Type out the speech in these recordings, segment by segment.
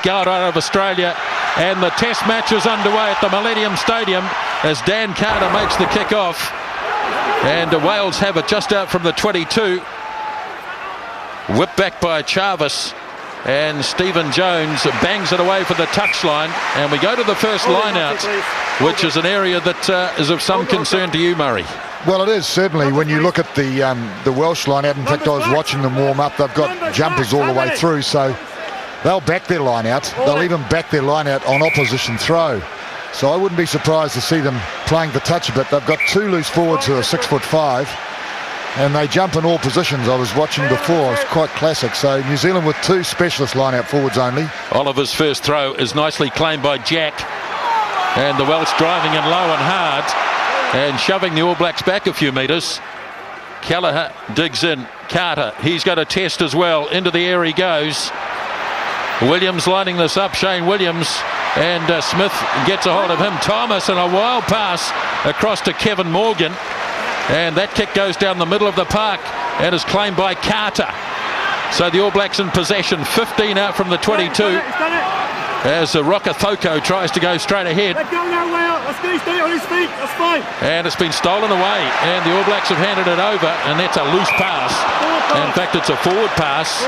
Out of Australia, and the test match is underway at the Millennium Stadium as Dan Carter makes the kick off, and Wales have it just out from the 22. Whipped back by Jarvis, and Stephen Jones bangs it away for the touchline, and we go to the first line out, which is an area that is of some concern to you, Murray. Well, it is certainly when you look at the Welsh line out. In fact, I was watching them warm up. They've got jumpers all the way through, so they'll back their line out. They'll even back their line out on opposition throw. So I wouldn't be surprised to see them playing the touch a bit. They've got two loose forwards who are 6'5", and they jump in all positions. I was watching before. It's quite classic. So New Zealand with two specialist line-out forwards only. Oliver's first throw is nicely claimed by Jack, and the Welsh driving in low and hard and shoving the All Blacks back a few metres. Kelleher digs in. Carter, he's got a test as well. Into the air he goes. Williams lining this up, Shane Williams, and Smith gets a hold of him. Thomas, and a wild pass across to Kevin Morgan, and that kick goes down the middle of the park and is claimed by Carter. So the All Blacks in possession, 15 out from the 22 as Rokethoko tries to go straight ahead. And it's been stolen away, and the All Blacks have handed it over, and that's a loose pass. In fact, it's a forward pass.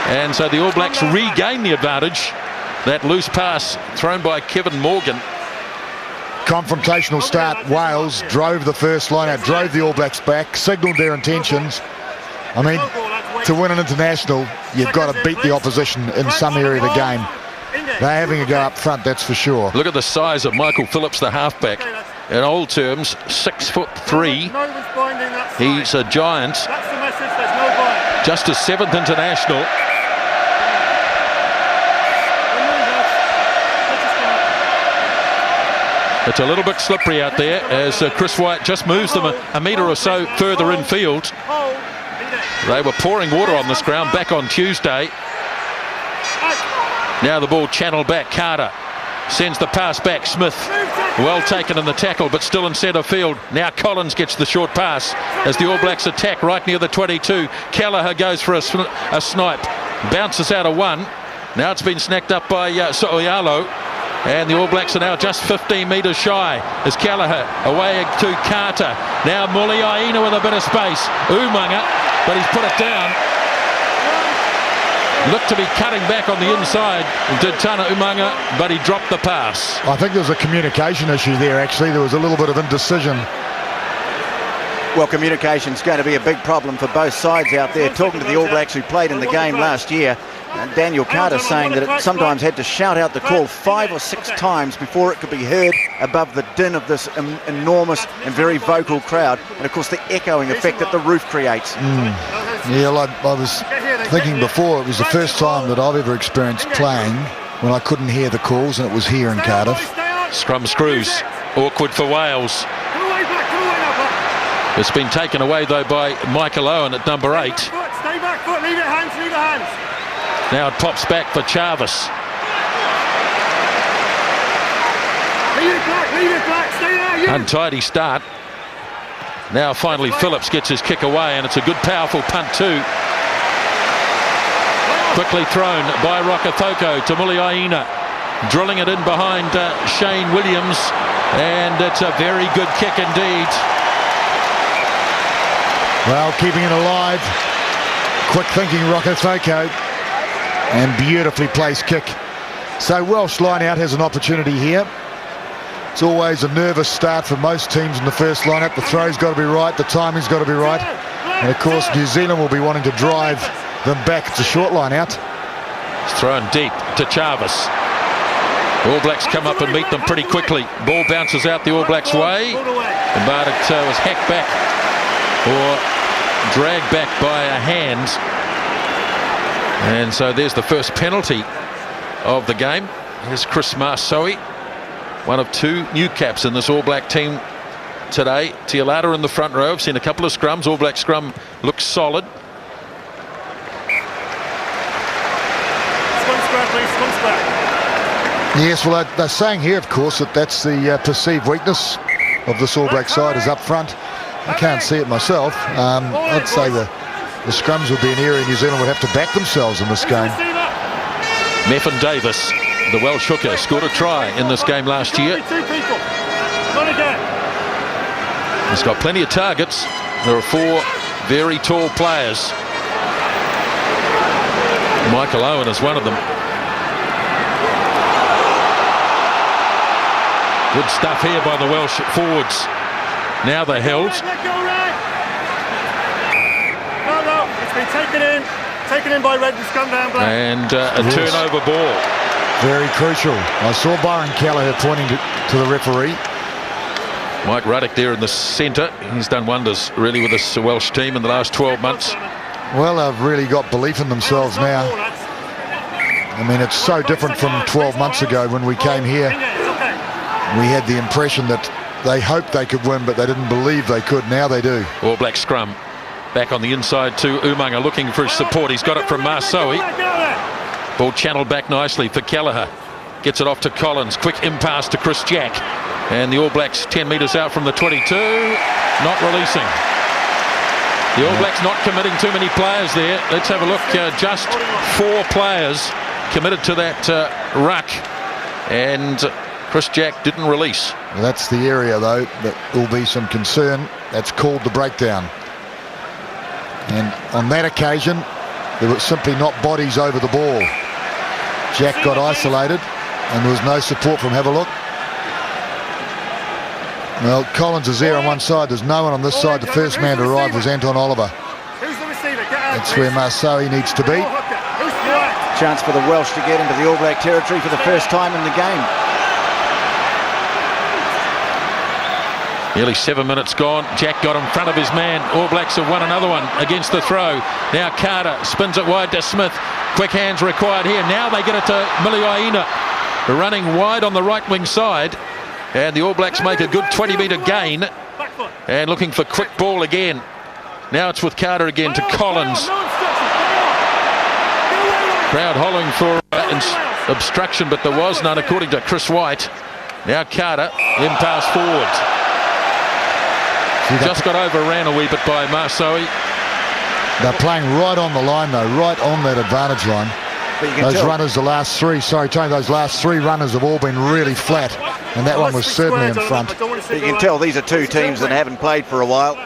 And so the All Blacks regain the advantage. That loose pass thrown by Kevin Morgan. Confrontational start. Wales drove the first line out, drove the All Blacks back, signalled their intentions. I mean, to win an international, you've got to beat the opposition in some area of the game. They're having a go up front, that's for sure. Look at the size of Michael Phillips, the halfback. In old terms, 6'3". He's a giant. Just his 7th international. It's a little bit slippery out there as Chris White just moves them a metre or so further infield. They were pouring water on this ground back on Tuesday. Now the ball channeled back. Carter sends the pass back. Smith, well taken in the tackle, but still in centre field. Now Collins gets the short pass as the All Blacks attack right near the 22. Kelleher goes for a snipe. Bounces out of one. Now it's been snacked up by So'oialo. And the All Blacks are now just 15 metres shy as Kelleher away to Carter. Now Muliaina with a bit of space. Umaga, but he's put it down. Looked to be cutting back on the inside, did Tana Umaga, but he dropped the pass. I think there was a communication issue there, actually. There was a little bit of indecision. Well, communication's going to be a big problem for both sides out there. Talking to the All Blacks who played in the game last year, Daniel Carter saying that it sometimes had to shout out the call 5 or 6 times before it could be heard above the din of this enormous and very vocal crowd, and of course the echoing effect that the roof creates. Yeah, I was thinking before, it was the first time that I've ever experienced playing when I couldn't hear the calls, and it was here in Cardiff. Scrum screws, awkward for Wales. It's been taken away though by Michael Owen at number 8. Stay back foot, leave it hands, leave it hands. Now it pops back for Jarvis. Leave it black, stay there, you. Untidy start. Now finally Phillips gets his kick away, and it's a good powerful punt too. Quickly thrown by Rokethoko to Muliaina. Drilling it in behind Shane Williams, and it's a very good kick indeed. Well, keeping it alive. Quick thinking Rokethoko. And beautifully placed kick. So Welsh line out has an opportunity here. It's always a nervous start for most teams in the first line-up. The throw's got to be right, the timing's got to be right. And of course New Zealand will be wanting to drive them back. It's a short line out. It's thrown deep to Jarvis. All Blacks come up and meet them pretty quickly. Ball bounces out the All Blacks way, but it was hacked back or dragged back by a hand. And so there's the first penalty of the game. Here's Chris Marsoe, one of 2 new caps in this All Black team today. Tialata in the front row. I've seen a couple of scrums. All Black scrum looks solid. Yes, well, they're saying here, of course, that that's the perceived weakness of this All Black side is up front. I can't see it myself. I'd say the scrums would be an area New Zealand would have to back themselves in this game. Meffin Davis, the Welsh hooker, scored a try in this game last year. Two people. Not again. He's got plenty of targets. There are 4 very tall players. Michael Owen is one of them. Good stuff here by the Welsh forwards. Now they're held. Let go, Ray. No, it's been taken in by Red and scrum down black. And a turnover ball. Very crucial. I saw Byron Kelleher pointing to the referee. Mike Ruddock there in the centre. He's done wonders really with this Welsh team in the last 12 months. Well, they've really got belief in themselves now. I mean, it's so different from 12 months ago when we came here. We had the impression that they hoped they could win, but they didn't believe they could. Now they do. All Black scrum. Back on the inside to Umaga, looking for his support. He's got it from Marsoe. Ball channeled back nicely for Kelleher. Gets it off to Collins. Quick impasse to Chris Jack. And the All Blacks 10 metres out from the 22. Not releasing. The All Blacks not committing too many players there. Let's have a look. Just 4 players committed to that ruck. And Chris Jack didn't release. Well, that's the area, though, that will be some concern. That's called the breakdown. And on that occasion, there was simply not bodies over the ball. Jack got isolated, and there was no support from Havelock. Well, Collins is there on one side. There's no one on this side. The first man to arrive was Anton Oliver. Who's the receiver? Get out, That's where Marsoe needs to be. Chance for the Welsh to get into the All Black territory for the first time in the game. Nearly 7 minutes gone. Jack got in front of his man. All Blacks have won another one against the throw. Now Carter spins it wide to Smith. Quick hands required here. Now they get it to Miliaina, running wide on the right wing side. And the All Blacks make a good 20-metre gain. And looking for quick ball again. Now it's with Carter again to Collins. Crowd hollering for obstruction, but there was none according to Chris White. Now Carter, impasse forward. Just got overran a wee bit by Marsoe. They're playing right on the line, though, right on that advantage line. Those runners, the last 3, sorry, Tony, those last 3 runners have all been really flat, and that one was certainly in front. You can tell these are 2 teams that haven't played for a while.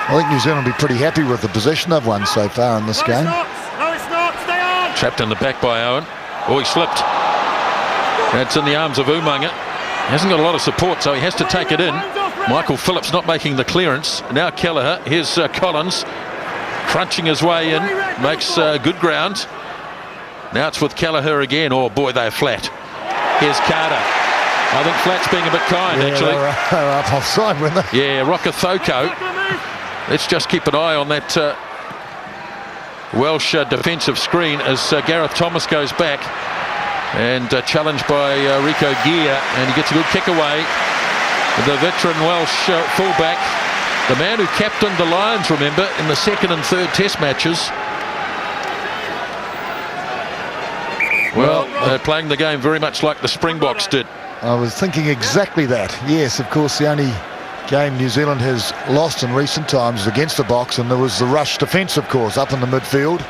I think New Zealand will be pretty happy with the position they've won so far in this game. No, it's not. Stay on. Trapped in the back by Owen. Oh, he slipped. That's in the arms of Umaga. Hasn't got a lot of support, so he has to take it in. Michael Phillips not making the clearance. Now Kelleher. Here's Collins crunching his way in. Makes good ground. Now it's with Kelleher again. Oh boy, they're flat. Here's Carter. I think flat's being a bit kind, actually. They were up offside, weren't they? Yeah, Rokathoko. Let's just keep an eye on that Welsh defensive screen as Gareth Thomas goes back. And challenged by Rico Gear, and he gets a good kick away. The veteran Welsh fullback, the man who captained the Lions, remember, in the 2nd and 3rd Test matches. Well, they're playing the game very much like the Springboks did. I was thinking exactly that. Yes, of course, the only game New Zealand has lost in recent times is against the Boks, and there was the rush defence, of course, up in the midfield.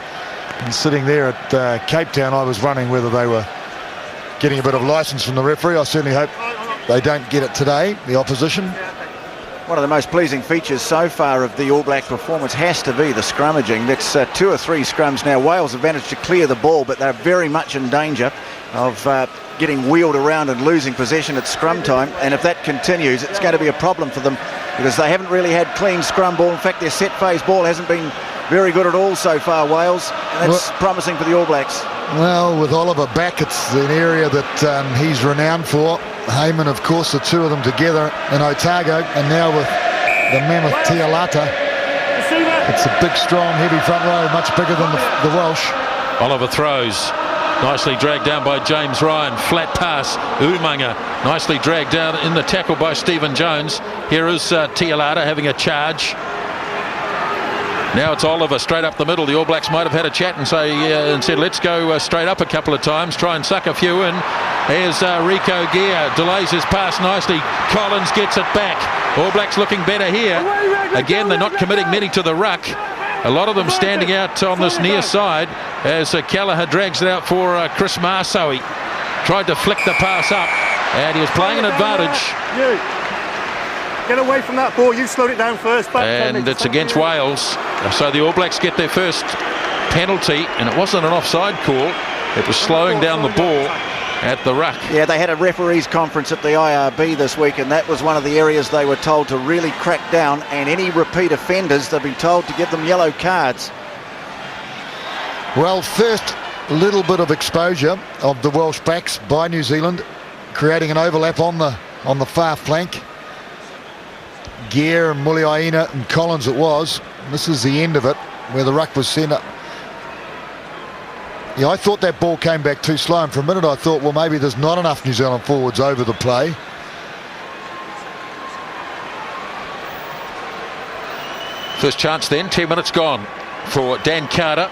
And sitting there at Cape Town, I was wondering whether they were getting a bit of licence from the referee. I certainly hope they don't get it today, the opposition. One of the most pleasing features so far of the All Black performance has to be the scrummaging. That's 2 or 3 scrums now. Wales have managed to clear the ball, but they're very much in danger of getting wheeled around and losing possession at scrum time. And if that continues, it's going to be a problem for them because they haven't really had clean scrum ball. In fact, their set phase ball hasn't been very good at all so far, Wales. And that's promising for the All Blacks. Well, with Oliver back, it's an area that he's renowned for. Heyman, of course, the 2 of them together in Otago, and now with the mammoth Te-Alata. It's a big, strong, heavy front row, much bigger than the Welsh. Oliver throws. Nicely dragged down by James Ryan. Flat pass. Umaga nicely dragged down in the tackle by Stephen Jones. Here is Te-Alata having a charge. Now it's Oliver straight up the middle. The All Blacks might have had a chat and said, let's go straight up a couple of times, try and suck a few in. Here's Rico Gear, delays his pass nicely. Collins gets it back. All Blacks looking better here. Again, they're not committing many to the ruck. A lot of them standing out on this near side as Kelleher drags it out for Chris Marceau. He tried to flick the pass up and he was playing an advantage. Get away from that ball. You slowed it down first. And it's against Wales. So the All Blacks get their first penalty, and it wasn't an offside call. It was slowing down the ball at the ruck. Yeah, they had a referees conference at the IRB this week, and that was one of the areas they were told to really crack down, and any repeat offenders they've been told to give them yellow cards. Well, first little bit of exposure of the Welsh backs by New Zealand, creating an overlap on the far flank. Gear and Muliaina and Collins it was. This is the end of it, where the ruck was sent up. Yeah, I thought that ball came back too slow, and for a minute I thought, well, maybe there's not enough New Zealand forwards over the play. First chance then, 10 minutes gone for Dan Carter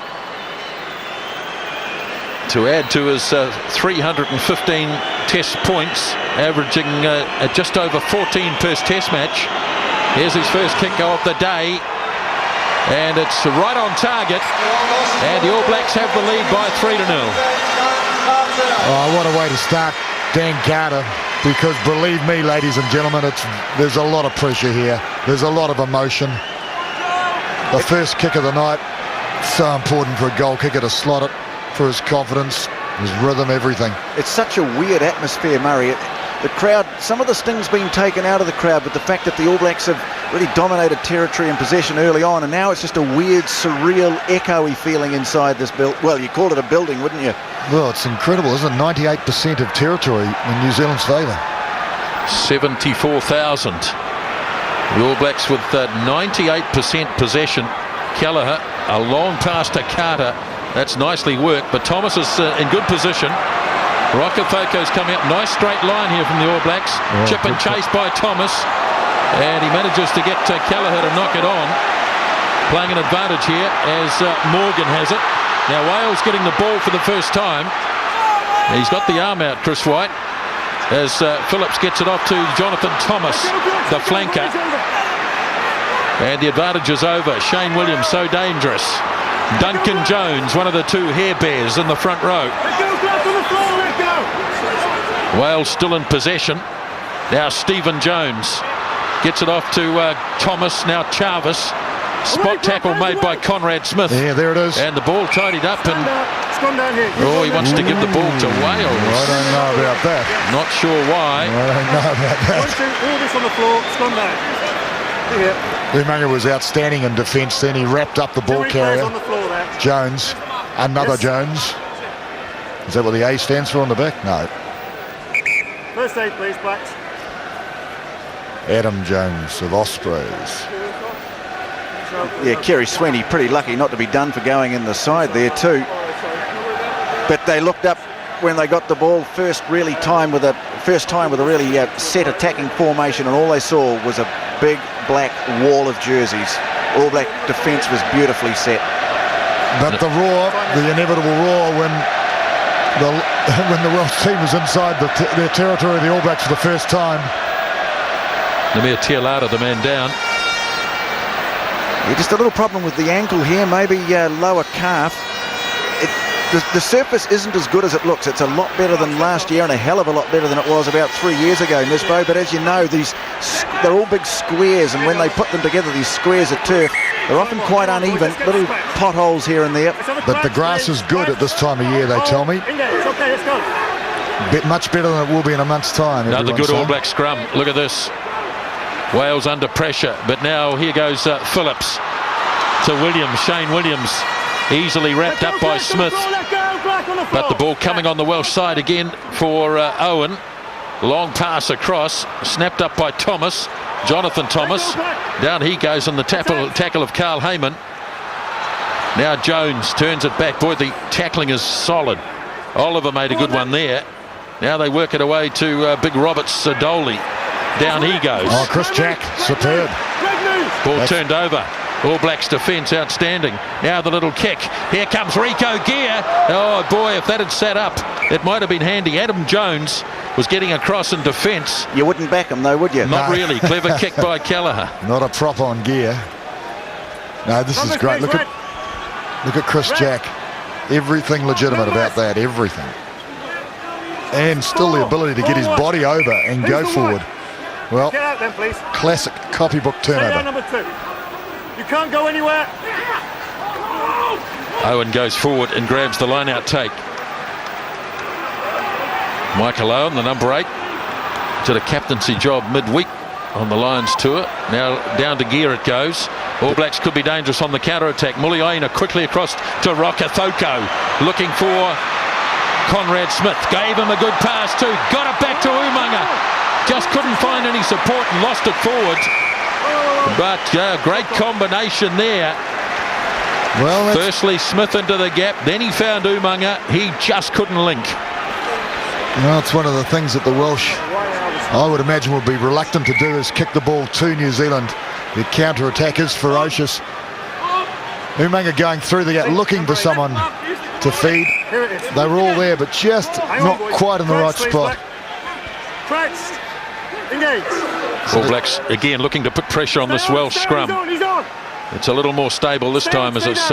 to add to his 315 test points, averaging at just over 14 per test match. Here's his first kick of the day, and it's right on target, and the All Blacks have the lead by 3-0. Oh, what a way to start, Dan Carter, because believe me, ladies and gentlemen, there's a lot of pressure here. There's a lot of emotion. The first kick of the night, so important for a goal kicker to slot it, for his confidence, his rhythm, everything. It's such a weird atmosphere, Murray. The crowd, some of the sting's been taken out of the crowd, but the fact that the All Blacks have really dominated territory and possession early on, and now it's just a weird, surreal, echoey feeling inside this building. Well, you called it a building, wouldn't you? Well, it's incredible, isn't it? 98% of territory in New Zealand's favour. 74,000. The All Blacks with 98% possession. Kelleher, a long pass to Carter. That's nicely worked, but Thomas is in good position. Rokofoko's coming up. Nice straight line here from the All Blacks. Oh, Chip and chase by Thomas. And he manages to get Kelleher to knock it on. Playing an advantage here as Morgan has it. Now Wales getting the ball for the first time. He's got the arm out, Chris White, as Phillips gets it off to Jonathan Thomas, the flanker. And the advantage is over. Shane Williams, so dangerous. Duncan Jones, one of the two hair bears in the front row. Wales still in possession. Now Stephen Jones gets it off to Thomas, now Jarvis. Spot tackle made by Conrad Smith. Yeah, there it is. And the ball tidied up, and oh, he wants to give the ball to Wales. I don't know about that. Not sure why. I don't know about that. All this on the floor, it's gone down. Umaga was outstanding in defence then. He wrapped up the ball carrier. On the floor there. Jones, another Jones. Is that what the A stands for on the back? No. First aid, please, Blacks. Adam Jones of Ospreys. Yeah, Kerry Sweeney pretty lucky not to be done for going in the side there too. But they looked up when they got the ball first time with a really set attacking formation, and all they saw was a big black wall of jerseys. All Black defence was beautifully set. But the roar, the inevitable roar when the Welsh team was inside their territory, the All Blacks for the first time. Namir Tialata, the man down. Yeah, just a little problem with the ankle here, maybe lower calf. The surface isn't as good as it looks. It's a lot better than last year and a hell of a lot better than it was about 3 years ago, Nisbo. But as you know, they're all big squares, and when they put them together, these squares of turf, they're often quite uneven, little potholes here and there. But the grass is good at this time of year, they tell me. Much better than it will be in a month's time. Another good All Black scrum. Look at this. Wales under pressure, but now here goes Phillips to Williams. Shane Williams easily wrapped up by Smith, but the ball coming on the Welsh side again for Owen. Long pass across, snapped up by Thomas, Jonathan Thomas. Down he goes on the tackle of Carl Heyman. Now Jones turns it back. Boy, the tackling is solid. Oliver made a good one there. Now they work it away to Big Robert Sadoli. Down he goes. Oh, Chris Jack, superb. Ball turned over. All Blacks defence outstanding. Now the little kick. Here comes Rico Gear. Oh boy, if that had sat up, it might have been handy. Adam Jones was getting across in defence. You wouldn't back him though, would you? Not really. Clever kick by Kelleher. Not a prop on Gear. No, this is great. Look at Chris Jack. Everything legitimate about that, everything. And still the ability to get his body over and go forward. Well, classic copybook turnover. Number 2. You can't go anywhere. Owen goes forward and grabs the line-out take. Michael Owen, the number 8, did a captaincy job midweek on the Lions tour. Now down to Gear it goes. All Blacks could be dangerous on the counter-attack. Muliaina quickly across to Rokethoko, looking for Conrad Smith. Gave him a good pass too. Got it back to Umaga. Just couldn't find any support and lost it forward. But great combination there. Well, firstly Smith into the gap, then he found Umaga. He just couldn't link. Well, it's one of the things that the Welsh, I would imagine, would be reluctant to do, is kick the ball to New Zealand. The counter-attack is ferocious. Umaga going through the gap, looking for someone to feed. They were all there, but just not quite in the right spot. All Blacks again looking to put pressure on this Welsh scrum. It's a little more stable this time as it's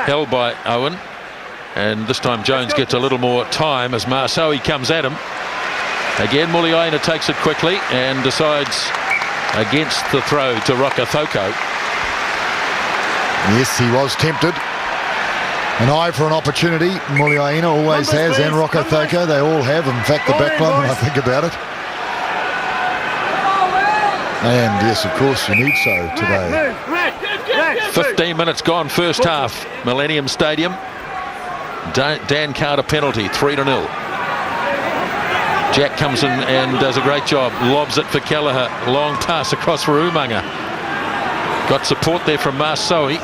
held by Owen. And this time Jones gets a little more time as Marsoe comes at him. Again, Muliaina takes it quickly and decides against the throw to Rokethoko. Yes, he was tempted. An eye for an opportunity. Muliaina always has, and Rokethoko. They all have. In fact, the backline, when I think about it. And yes, of course, you need so today. 15 minutes gone, first half. Millennium Stadium. Dan Carter penalty, 3-0. Jack comes in and does a great job. Lobs it for Kelleher. Long pass across for Umaga. Got support there from Marsoe.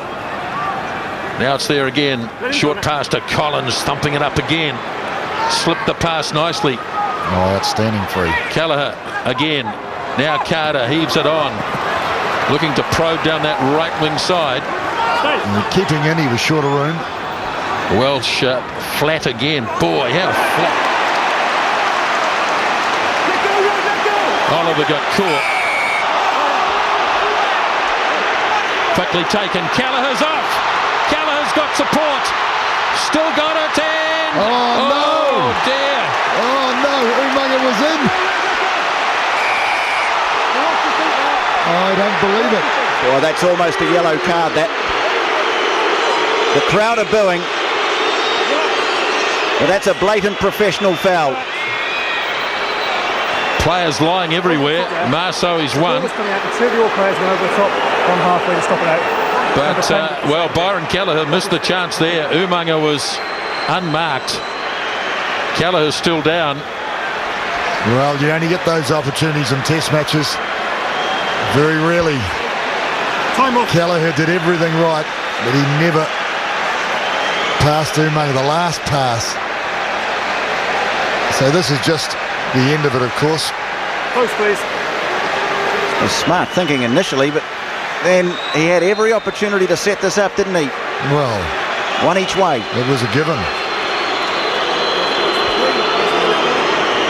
Now it's there again. Short pass to Collins, thumping it up again. Slipped the pass nicely. Oh, outstanding free. Kelleher again. Now Carter heaves it on. Looking to probe down that right wing side. And keeping in, he was short of room. Welsh flat again. Boy, how flat. Oliver got caught. Quickly taken. Kelleher's off. Kelleher's got support. Still got it in. Oh, no. Dear. Oh, no. Umaga was in. I don't believe it. Well, that's almost a yellow card, that. The crowd are booing. But that's a blatant professional foul. Players lying everywhere. Marsoe's won. But, well, Byron Kelleher missed the chance there. Umaga was unmarked. Kelleher's still down. Well, you only get those opportunities in test matches. Very rarely. Kelleher did everything right, but he never passed Umaga the last pass. So this is just the end of it, of course. Close, please. It was smart thinking initially, but then he had every opportunity to set this up, didn't he? Well, one each way. It was a given.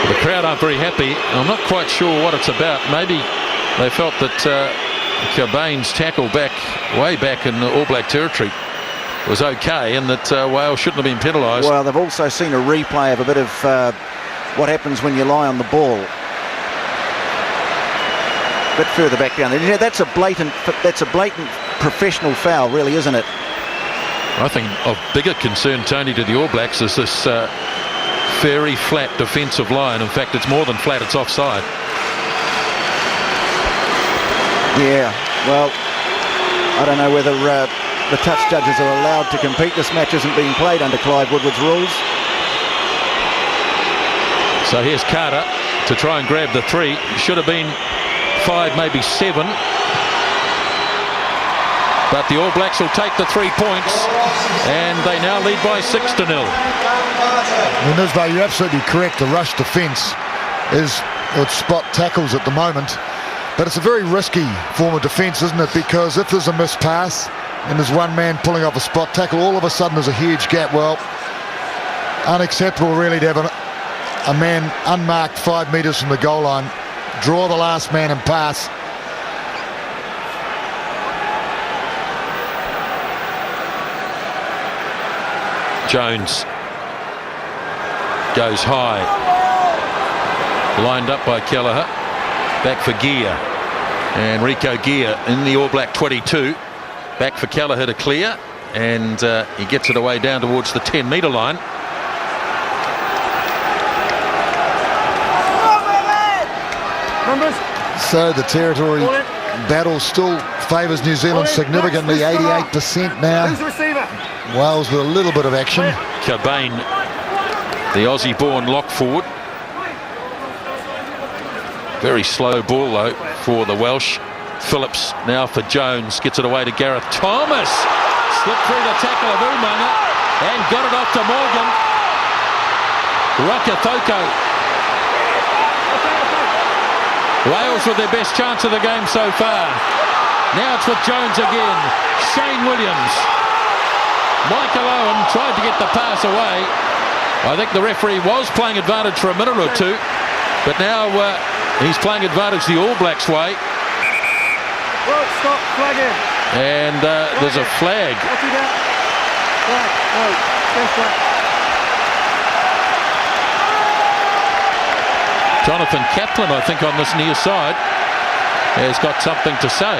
The crowd aren't very happy. I'm not quite sure what it's about. Maybe they felt that Cobain's tackle way back in the All Black territory was okay, and that Wales shouldn't have been penalised. Well, they've also seen a replay of a bit of what happens when you lie on the ball. A bit further back down. Yeah, that's a blatant professional foul, really, isn't it? I think of bigger concern, Tony, to the All Blacks is this very flat defensive line. In fact, it's more than flat, it's offside. Yeah, well, I don't know whether the touch judges are allowed to compete. This match isn't being played under Clive Woodward's rules. So here's Carter to try and grab the 3. Should have been 5, maybe 7. But the All Blacks will take the 3 points, and they now lead by 6-0. Nisbo, you're absolutely correct. The rush defence is spot tackles at the moment. But it's a very risky form of defence, isn't it? Because if there's a missed pass and there's one man pulling off a spot tackle, all of a sudden there's a huge gap. Well, unacceptable really to have a man unmarked 5 metres from the goal line, draw the last man and pass. Jones goes high. Lined up by Kelleher. Back for Gear. And Rico Gear in the All Black 22. Back for Kelleher to clear. And he gets it away down towards the 10-metre line. Numbers. So the territory battle still favours New Zealand significantly, 88% now. Who's the receiver? Wales with a little bit of action. Cobain, the Aussie-born lock forward. Very slow ball though for the Welsh. Phillips now for Jones, gets it away to Gareth Thomas. Slipped through the tackle of Umaga and got it off to Morgan. Rakatoko. Wales with their best chance of the game so far. Now it's with Jones again. Shane Williams. Michael Owen tried to get the pass away. I think the referee was playing advantage for a minute or two, but now he's playing advantage the All Blacks way. Well, stop, flag in. And there's a flag. What's he got? Flag. No, just flag. Jonathan Kaplan, I think, on this near side, has got something to say.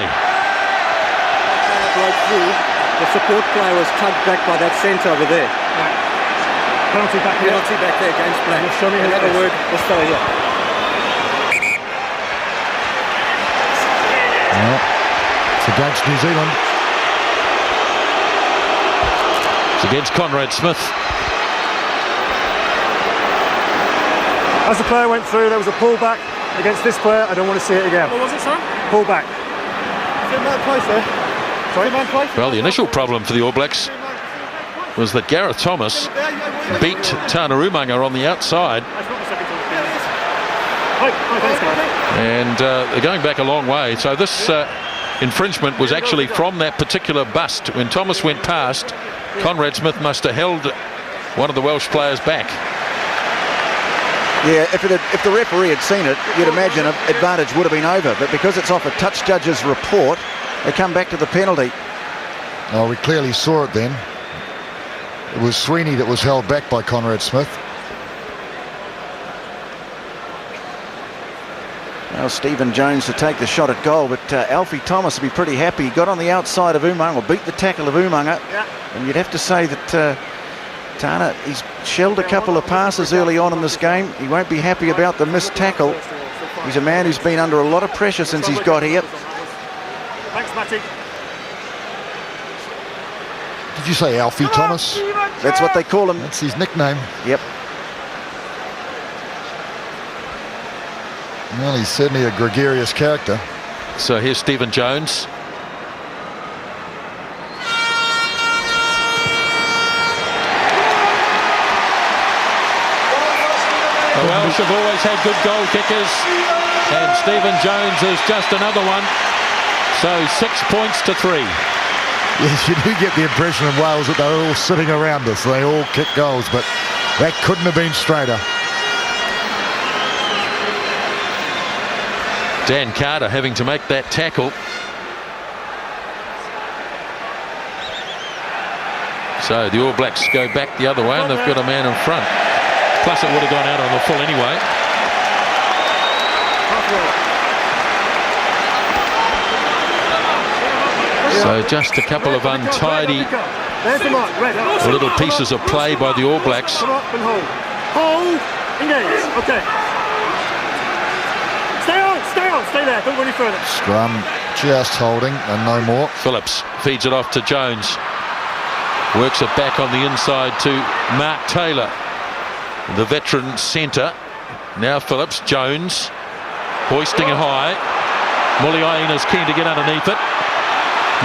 Right through, the support player was tugged back by that centre over there. Penalty back here. Penalty back there against Black. Show me Another who it is. word, let's go here. Well, it's against New Zealand. It's against Conrad Smith. As the player went through, there was a pullback against this player. I don't want to see it again. What was it, son? Pullback. Man place there. Sorry? Man place? Well, the initial problem for the All Blacks was that Gareth Thomas beat Tana Umaga on the outside. And they're going back a long way. So this infringement was actually from that particular bust. When Thomas went past, Conrad Smith must have held one of the Welsh players back. Yeah, if the referee had seen it, you'd imagine an advantage would have been over. But because it's off a touch judge's report, they come back to the penalty. Oh, we clearly saw it then. It was Sweeney that was held back by Conrad Smith. Now Stephen Jones to take the shot at goal, but Alfie Thomas will be pretty happy. He got on the outside of Umaga, or beat the tackle of Umaga. Yeah. And you'd have to say that Tana, he's shelled a couple of passes early on in this game. He won't be happy about the missed tackle. He's a man who's been under a lot of pressure since he's got here. Thanks, Matty. Did you say Alfie Thomas? That's what they call him. That's his nickname. Yep. Well, he's certainly a gregarious character. So here's Stephen Jones. The Welsh have always had good goal kickers, and Stephen Jones is just another one. So 6 points to 3. Yes, you do get the impression of Wales that they're all sitting around us. They all kick goals, but that couldn't have been straighter. Dan Carter having to make that tackle. So the All Blacks go back the other way, and they've got a man in front. Plus it would have gone out on the full anyway. So just a couple of untidy little pieces of play by the All Blacks. Come up and hold. Hold. Engage. Okay. Stay there. Don't go any further. Scrum just holding and no more. Phillips feeds it off to Jones. Works it back on the inside to Mark Taylor, the veteran centre. Now Phillips, Jones, hoisting it high. Muliaina's keen to get underneath it.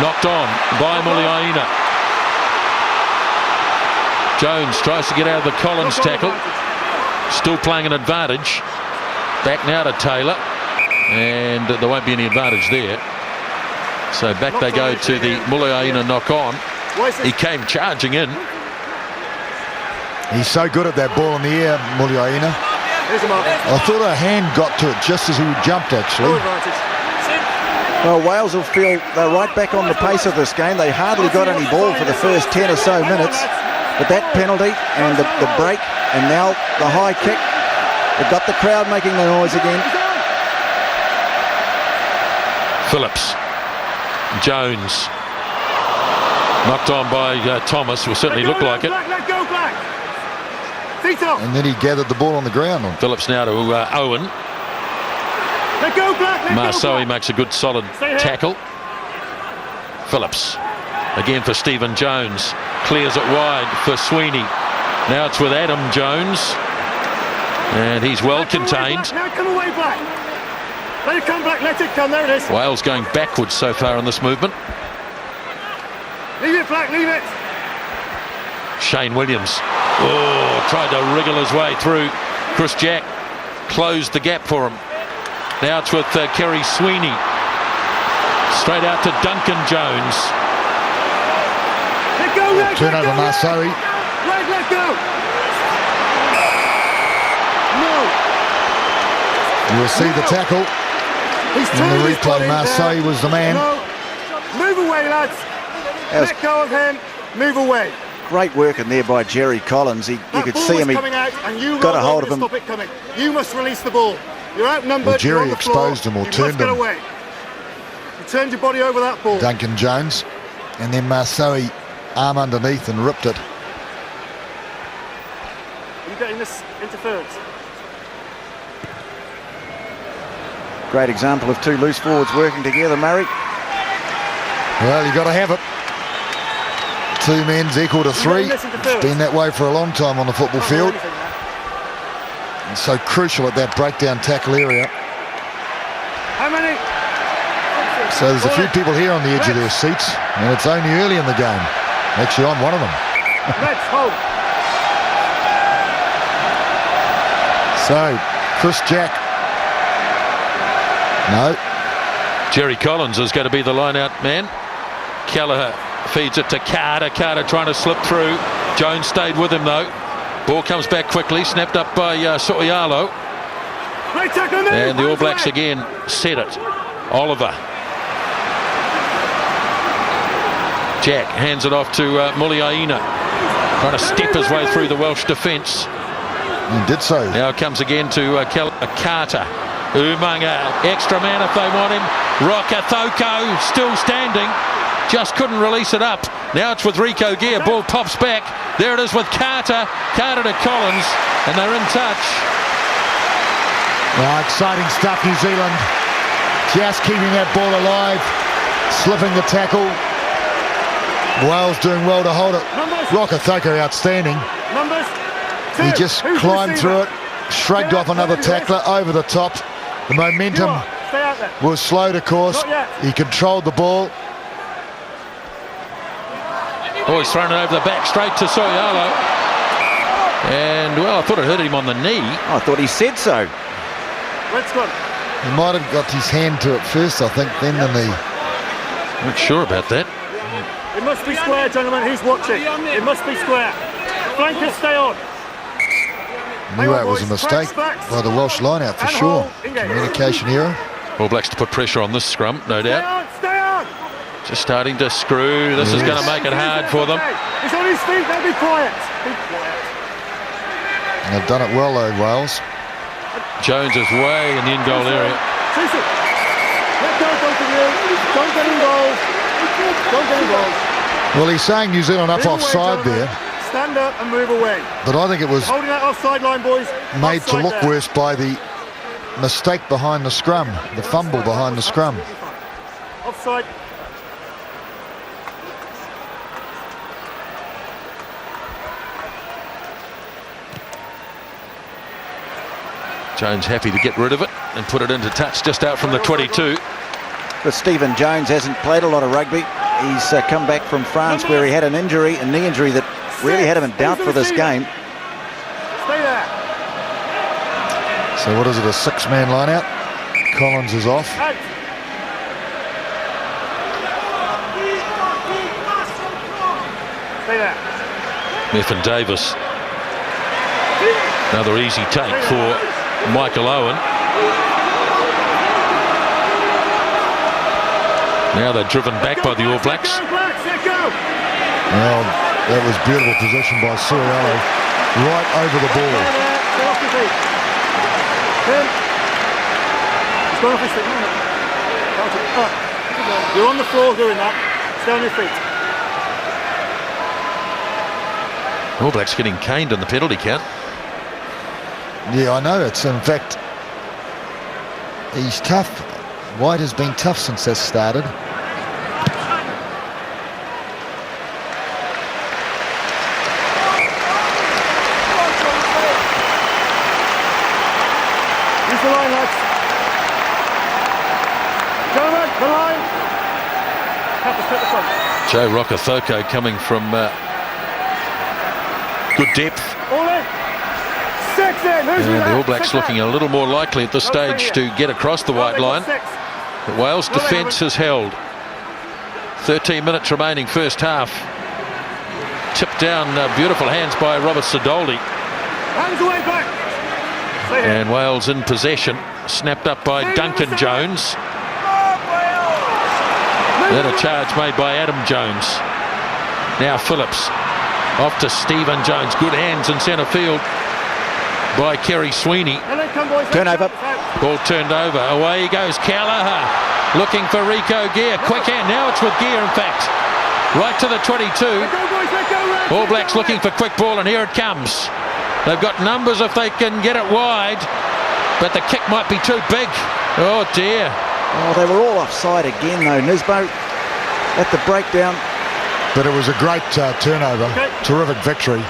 Knocked on by Muliaina. Jones tries to get out of the Collins tackle. Still playing an advantage. Back now to Taylor. And there won't be any advantage there. So back they go to the Muliaina knock on. He came charging in. He's so good at that ball in the air, Muliaina. I thought a hand got to it just as he jumped, actually. Well, Wales will feel they're right back on the pace of this game. They hardly got any ball for the first 10 or so minutes. But that penalty and the break and now the high kick, they've got the crowd making the noise again. Phillips. Jones. Knocked on by Thomas, will certainly look like it. Let go, Black. Feet off. And then he gathered the ball on the ground. Phillips now to Owen. Let go, Black. Let go, Marceau Black. makes a good solid tackle. Phillips. Again for Stephen Jones. Clears it wide for Sweeney. Now it's with Adam Jones. And he's well contained. Now come away, Black. Let it come, Black. Let it come. There it is. Wales going backwards so far in this movement. Leave it, Black. Leave it. Shane Williams. Oh, tried to wriggle his way through. Chris Jack closed the gap for him. Now it's with Kerry Sweeney. Straight out to Duncan Jones. Let go, Leg. Turn over Marceau. Let go. No. You'll see the tackle. He's In the replay, Marseille was the man. No. Move away, lads. Let go of him. Move away. Great work in there by Jerry Collins. You could see him. He coming out and you got a hold of him. Stop it coming. You must release the ball. You're outnumbered. Well, Jerry you're on the floor. exposed him or you turned must get him. away. You turned your body over that ball. Duncan Jones. And then Marceau arm underneath and ripped it. Are you getting this interference? Great example of two loose forwards working together, Murray. Well, you got to have it. Two men's equal to three. It's been that way for a long time on the football field. And so crucial at that breakdown tackle area. How many? So there's a few people here on the edge of their seats, and it's only early in the game. Actually, I'm one of them. Let's hold. So, Chris Jack. No. Jerry Collins is going to be the line-out man. Kelleher feeds it to Carter. Carter trying to slip through. Jones stayed with him though. Ball comes back quickly, snapped up by So'oialo. And the All Blacks again set it. Oliver. Jack hands it off to Muliaina. Trying to step his way through the Welsh defence. He did so. Now it comes again to Carter. Umaga, extra man if they want him. Rokathoko still standing. Just couldn't release it up. Now it's with Rico Gear. Ball pops back. There it is with Carter. Carter to Collins. And they're in touch. Well, exciting stuff, New Zealand. Just keeping that ball alive. Slipping the tackle. Wales doing well to hold it. Rokathoko outstanding. He just climbed through it. Shrugged off another tackler over the top. The momentum was slow to course. He controlled the ball. Oh, he's thrown it over the back straight to So'oialo. And, well, I thought it hurt him on the knee. I thought he said so. He might have got his hand to it first, I think, then the knee. Not sure about that. It must be square, gentlemen. He's watching. It must be square. Flankers, stay on. Knew that was a mistake by the Welsh line-out for sure. Communication error. All Blacks to put pressure on this scrum, no doubt. Stay on. Just starting to screw. This is going to make it hard for them. He's on his feet. Now be quiet. Be quiet. And they've done it well, though, Wales. Jones is way in the in-goal area. Chase it. Let go, both of you. Don't get involved. Don't get involved. Well, he's saying New Zealand up offside there. Stand up and move away. But I think it was holding that offside line, boys. made to look worse by the mistake behind the scrum, the fumble behind the scrum. Offside. Jones happy to get rid of it and put it into touch just out from the 22. But Stephen Jones hasn't played a lot of rugby. He's come back from France where he had an injury, a knee injury that really had him in doubt for this game. Stay there. So what is it, a six-man line-out? Collins is off. Out. Stay there. Methan Davis. Another easy take for Michael Owen. Now they're driven back by the All Blacks. Well, That was beautiful position by Suriello, right over the ball. Stay off your feet. Tim. He's gone off his feet. You're on the floor doing that. Stay on your feet. All Blacks getting caned on the penalty count. Yeah, I know. It's in fact, he's tough. White has been tough since that started. Use the line, lads. Gentlemen, the line. Captain's at the front. Joe Rocathoko coming from good depth. All in. 6 in. Who's with And the that? All Blacks 6 looking out. a little more likely at this stage to get across the white line. But Wales' defence has held. 13 minutes remaining first half. Tipped down, beautiful hands by Robert Sidoldi. Hands away back. Stay here. And Wales in possession. Snapped up by Duncan Jones. Then a charge made by Adam Jones. Now Phillips. Off to Stephen Jones. Good hands in centre field by Kerry Sweeney. Turnover. Ball turned over. Away goes Kelleher. Looking for Rico Gear. Quick hand. Now it's with Gear, in fact. Right to the 22. All Blacks looking for quick ball, and here it comes. They've got numbers if they can get it wide, but the kick might be too big. Oh dear. Oh, they were all offside again, though, Nisbo, at the breakdown. But it was a great turnover. Okay. Terrific victory.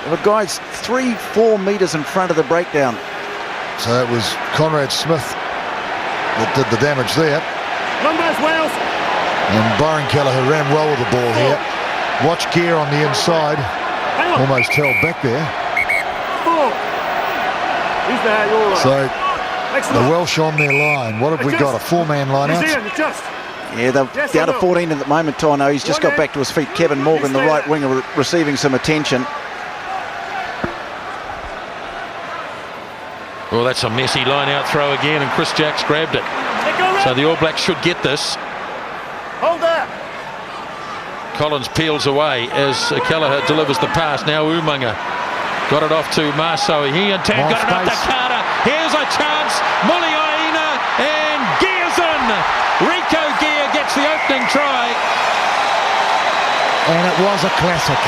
The guys 3-4 metres in front of the breakdown. So it was Conrad Smith that did the damage there. Numbers, Wales. And Byron Kelleher ran well with the ball here. Watch Gear on the inside. Hang on. Almost held back there. 4. He's there, you're all right. So Excellent. the Welsh on their line. What have we got? A 4-man line out? He's in, adjust. Yeah, they're Yes, down I to will. 14 at the moment, Tino. He's just got back to his feet. Kevin Morgan, the right winger, receiving some attention. Well, that's a messy line-out throw again, and Chris Jacks grabbed it. So the All Blacks should get this. Hold there. Collins peels away as Kelleher delivers the pass. Now Umaga got it off to Marsoe. He in turn More got it up to space. Carter. Here's a chance. Muliaina and Gear's in. Rico Gear gets the opening try. And it was a classic.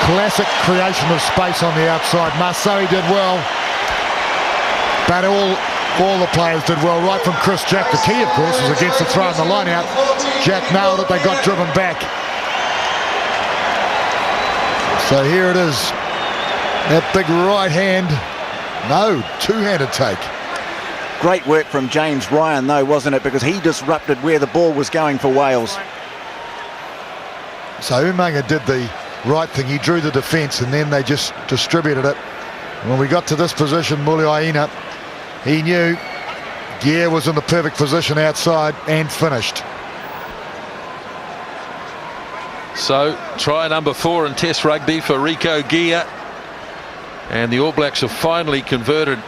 Classic creation of space on the outside. Marsoe did well. But all the players did well, right from Chris Jack. The key, of course, was against the throw in the line out. Jack nailed it, they got driven back. So here it is. That big right hand. No, two-handed take. Great work from James Ryan, though, wasn't it? Because he disrupted where the ball was going for Wales. So Umaga did the right thing. He drew the defence and then they just distributed it. When we got to this position, Muliaina, he knew Gear was in the perfect position outside and finished. So try number 4 in Test rugby for Rico Gear. And the All Blacks have finally converted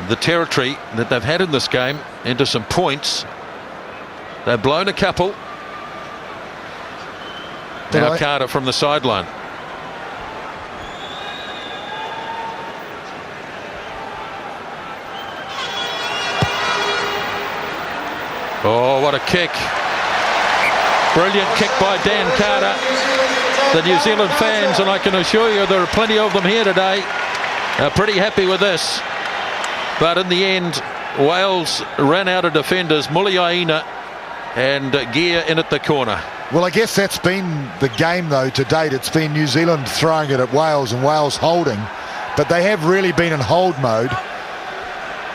the territory that they've had in this game into some points. They've blown a couple. Now Carter from the sideline. Oh, what a kick. Brilliant kick by Dan Carter. The New Zealand fans, and I can assure you there are plenty of them here today, are pretty happy with this. But in the end, Wales ran out of defenders. Muliaina and Gear in at the corner. Well, I guess that's been the game, though, to date. It's been New Zealand throwing it at Wales and Wales holding. But they have really been in hold mode.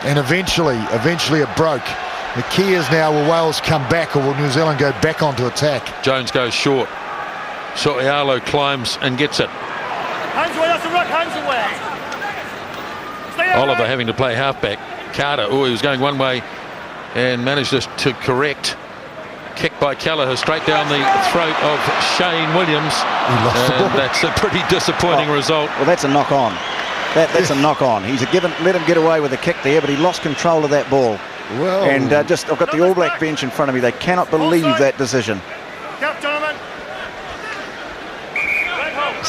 And eventually it broke. The key is now, will Wales come back or will New Zealand go back onto attack? Jones goes short. So'ialo climbs and gets it. Hands away, that's a ruck, hands away. Stay out, Oliver mate. having to play halfback. Carter, he was going one way and managed to correct. Kick by Kelleher straight down the throat of Shane Williams. He lost the ball. That's a pretty disappointing result. Well, that's a knock on. That's a knock on. He's let him get away with a kick there, but he lost control of that ball. Well, And I've got the All Black bench in front of me. They cannot believe that decision.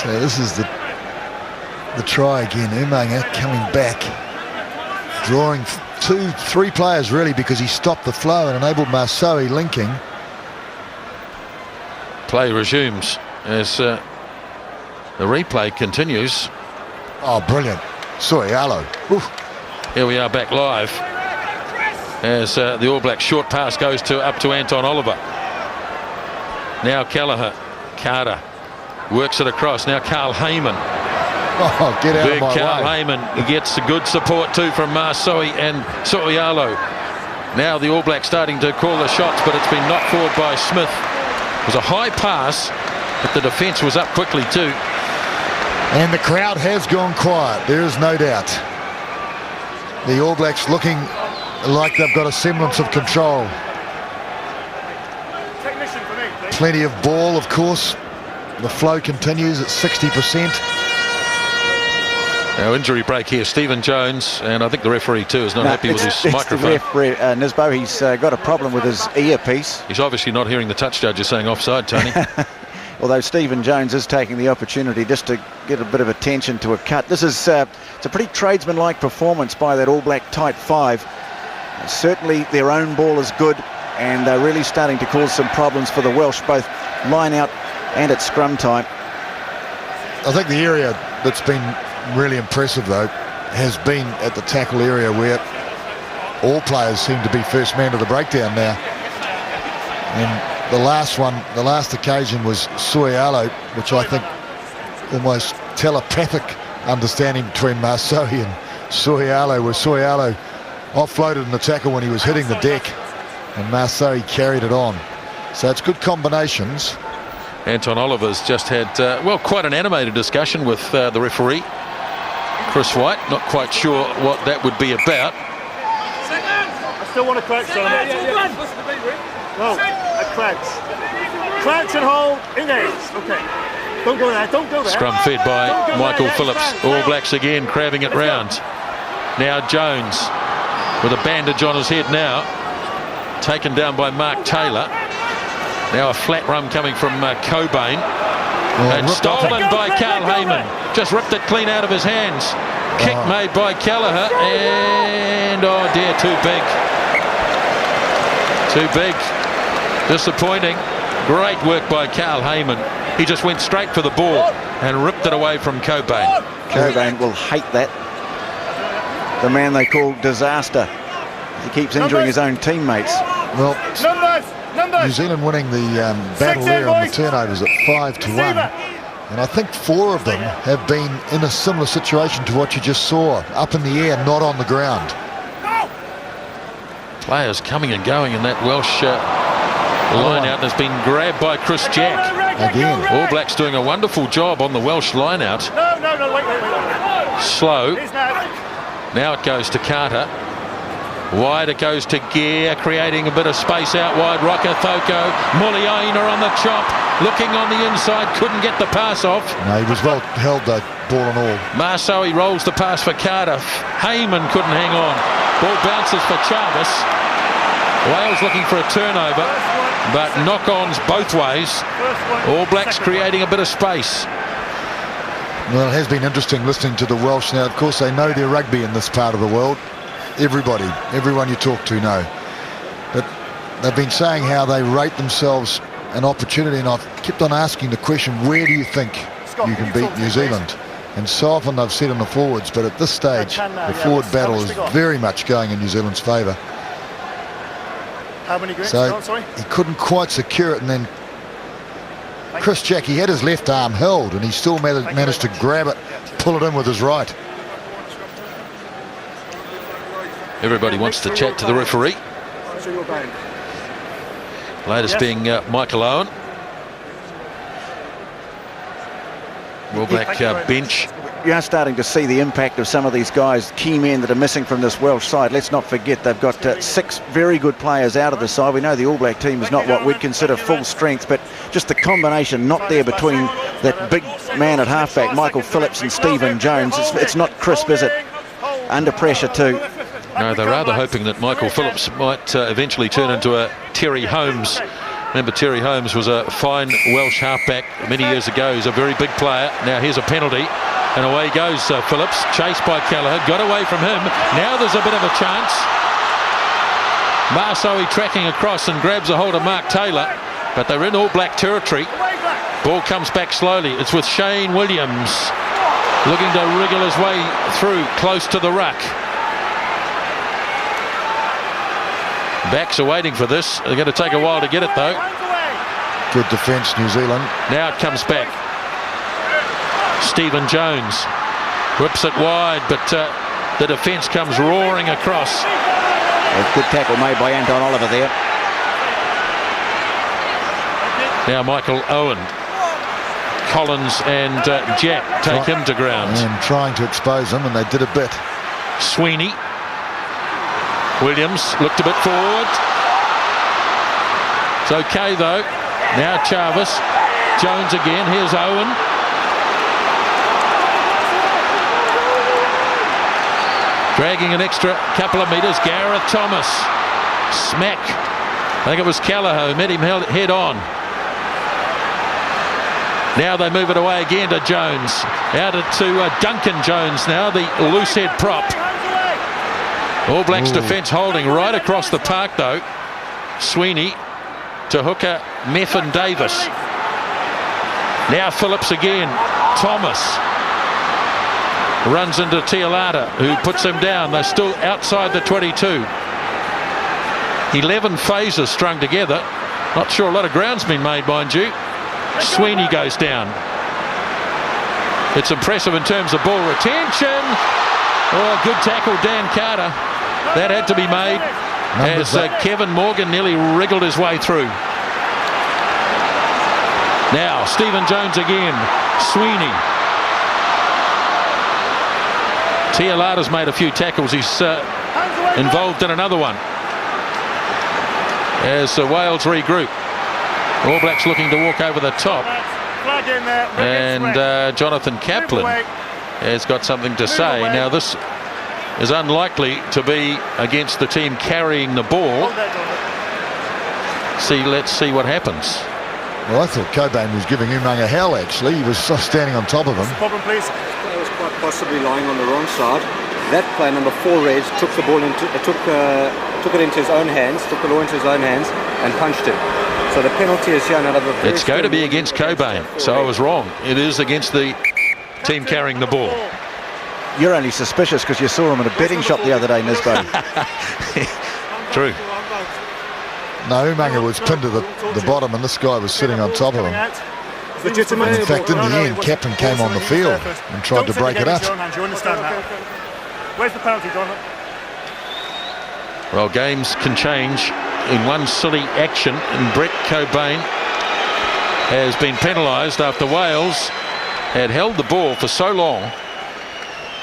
so this is the try again. Umaga coming back, drawing 2-3 players really, because he stopped the flow and enabled Marsoe linking. Play resumes as the replay continues. Oh, brilliant. Soialo. Here we are back live as the All Blacks short pass goes up to Anton Oliver. Now Kelleher. Carter works it across. Now Carl Heyman. Oh, get out Big of my Carl way. Heyman. He gets good support too from Marsoe and Soialo. Now the All Blacks starting to call the shots, but it's been knocked forward by Smith. It was a high pass, but the defence was up quickly too. And the crowd has gone quiet, there is no doubt. The All Blacks looking like they've got a semblance of control. Plenty of ball, of course. The flow continues at 60%. Now injury break here, Stephen Jones, and I think the referee too is not happy with his microphone. The referee, Nisbo, he's got a problem with his earpiece. He's obviously not hearing the touch judges saying offside, Tony. Although Stephen Jones is taking the opportunity just to get a bit of attention to a cut. This is it's a pretty tradesman-like performance by that All Black tight five. Certainly their own ball is good, and they're really starting to cause some problems for the Welsh, both line out and at scrum time. I think the area that's been really impressive though has been at the tackle area, where all players seem to be first man to the breakdown now. And the last occasion was Soialo, which I think almost telepathic understanding between Marsoe and Soialo, where Soialo offloaded in the tackle when he was hitting the deck and Marsoe carried it on. So it's good combinations. Anton Oliver's just had, well, quite an animated discussion with the referee, Chris White. Not quite sure what that would be about. I still want to crouch, Simon. No, I crouch. Crouch and hold, engage. Okay. Don't go there, don't go there. Scrum fed by Michael Phillips. All Blacks again crabbing it round. Now Jones with a bandage on his head now. Taken down by Mark Taylor. Now a flat run coming from Cobain. And stolen by Carl Heyman. Just ripped it clean out of his hands. Kick made by Kelleher. And, oh dear, too big. Too big. Disappointing. Great work by Carl Heyman. He just went straight for the ball and ripped it away from Cobain. Cobain will hate that. The man they call Disaster. He keeps injuring his own teammates. Well, New Zealand winning the battle there on the turnovers at 5-1, and I think 4 of them have been in a similar situation to what you just saw, up in the air, not on the ground. Players coming and going in that Welsh line out, and has been grabbed by Chris Jack. Again. All Blacks doing a wonderful job on the Welsh line out. No, wait. Slow. Now it goes to Carter. Wide it goes to Gear, creating a bit of space out wide. Rokethoko, Muliaina on the chop, looking on the inside, couldn't get the pass off. No, he was well held though, ball and all. Marsoe rolls the pass for Cardiff. Heyman couldn't hang on. Ball bounces for Chavis. Wales looking for a turnover, but knock-ons both ways. All Blacks creating a bit of space. Well, it has been interesting listening to the Welsh now. Of course, they know their rugby in this part of the world. Everyone you talk to know. But they've been saying how they rate themselves an opportunity, and I've kept on asking the question, where do you think you can beat New Zealand? And so often they've said on the forwards, but at this stage, the forward battle is very much going in New Zealand's favour. So he couldn't quite secure it, and then Chris Jack, he had his left arm held, and he still managed to grab it, pull it in with his right. Everybody wants to chat to the referee. Latest being Michael Owen. All Black bench. You are starting to see the impact of some of these guys, key men that are missing from this Welsh side. Let's not forget they've got 6 very good players out of the side. We know the All Black team is not what we'd consider full strength, but just the combination not there between that big man at halfback, Michael Phillips, and Stephen Jones. It's not crisp, is it? Under pressure too. No, they're rather hoping that Michael Phillips might eventually turn into a Terry Holmes. Remember, Terry Holmes was a fine Welsh halfback many years ago. He's a very big player. Now here's a penalty, and away goes Phillips, chased by Kelleher, got away from him. Now there's a bit of a chance. Marsoe tracking across and grabs a hold of Mark Taylor, but they're in All Black territory. Ball comes back slowly. It's with Shane Williams looking to wriggle his way through close to the ruck. Backs are waiting for this. They're going to take a while to get it though. Good defence, New Zealand. Now it comes back. Stephen Jones whips it wide, but the defence comes roaring across. A good tackle made by Anton Oliver there. Now Michael Owen. Collins and Jack take him to ground. And trying to expose him, and they did a bit. Sweeney. Williams looked a bit forward. It's okay though. Now Jarvis. Jones again. Here's Owen. Dragging an extra couple of metres. Gareth Thomas. Smack. I think it was Kelleher who met him head on. Now they move it away again to Jones. Out to Duncan Jones now, the loose head prop. All Blacks defence holding right across the park though. Sweeney to hooker Meffin Davis. Now Phillips again. Thomas runs into Tialata, who puts him down. They're still outside the 22. 11 phases strung together. Not sure a lot of ground's been made, mind you. Sweeney goes down. It's impressive in terms of ball retention. Oh, good tackle, Dan Carter. That had to be made as Kevin Morgan nearly wriggled his way through. Now Stephen Jones again. Sweeney. Tialata's made a few tackles. He's involved in another one as Wales regroup. All Blacks looking to walk over the top, and Jonathan Kaplan has got something to say. Now this is unlikely to be against the team carrying the ball. Let's see what happens. Well, I thought Cobain was giving Umang a hell actually. He was standing on top of him. He was quite possibly lying on the wrong side. That player, number 4, Reg, took the ball into took it into his own hands, took the law into his own hands and punched him. So the penalty is shown out of a It's going to be against Cobain, so I was wrong. It is against the team carrying the ball. You're only suspicious because you saw him at a betting shop the other day, Nisbo. True. No, Umanga was pinned to the bottom and this guy was sitting on top of him. And in fact, in the end, Captain came on the field and tried to break it up. Where's the penalty, John? Well, games can change in one silly action, and Brett Cobain has been penalised after Wales had held the ball for so long.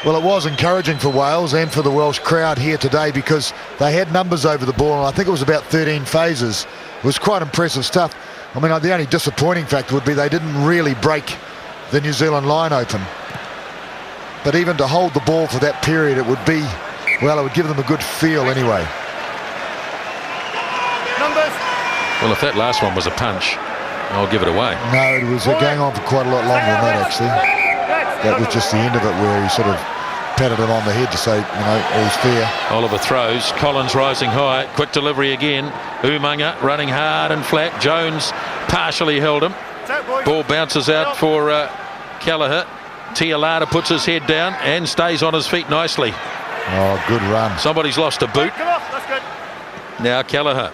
Well, it was encouraging for Wales and for the Welsh crowd here today because they had numbers over the ball, and I think it was about 13 phases. It was quite impressive stuff. I mean, the only disappointing factor would be they didn't really break the New Zealand line open. But even to hold the ball for that period, it would be, well, it would give them a good feel anyway. Well, if that last one was a punch, I'll give it away. No, it was going on for quite a lot longer than that, actually. That was just the end of it where he sort of patted him on the head to say, you know, all's fair. Oliver throws. Collins rising high. Quick delivery again. Umanga running hard and flat. Jones partially held him. Ball bounces out for Kelleher. Tialata puts his head down and stays on his feet nicely. Oh, good run. Somebody's lost a boot. Now Kelleher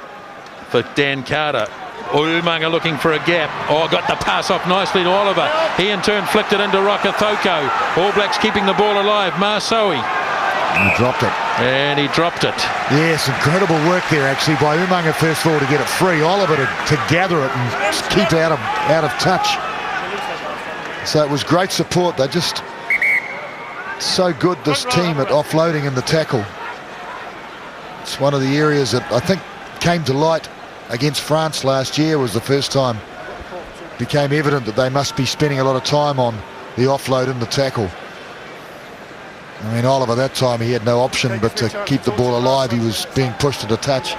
for Dan Carter. Umanga looking for a gap. Oh, got the pass off nicely to Oliver. He in turn flicked it into Rokethoko. All Blacks keeping the ball alive. Marsoe. He dropped it. And he dropped it. Yes, incredible work there actually by Umanga first of all to get it free. Oliver to gather it and keep out of touch. So it was great support. They're just so good, this team, at offloading in the tackle. It's one of the areas that I think came to light against France last year. Was the first time it became evident that they must be spending a lot of time on the offload and the tackle. I mean, Oliver, that time he had no option but to keep the ball alive. He was being pushed to the touch.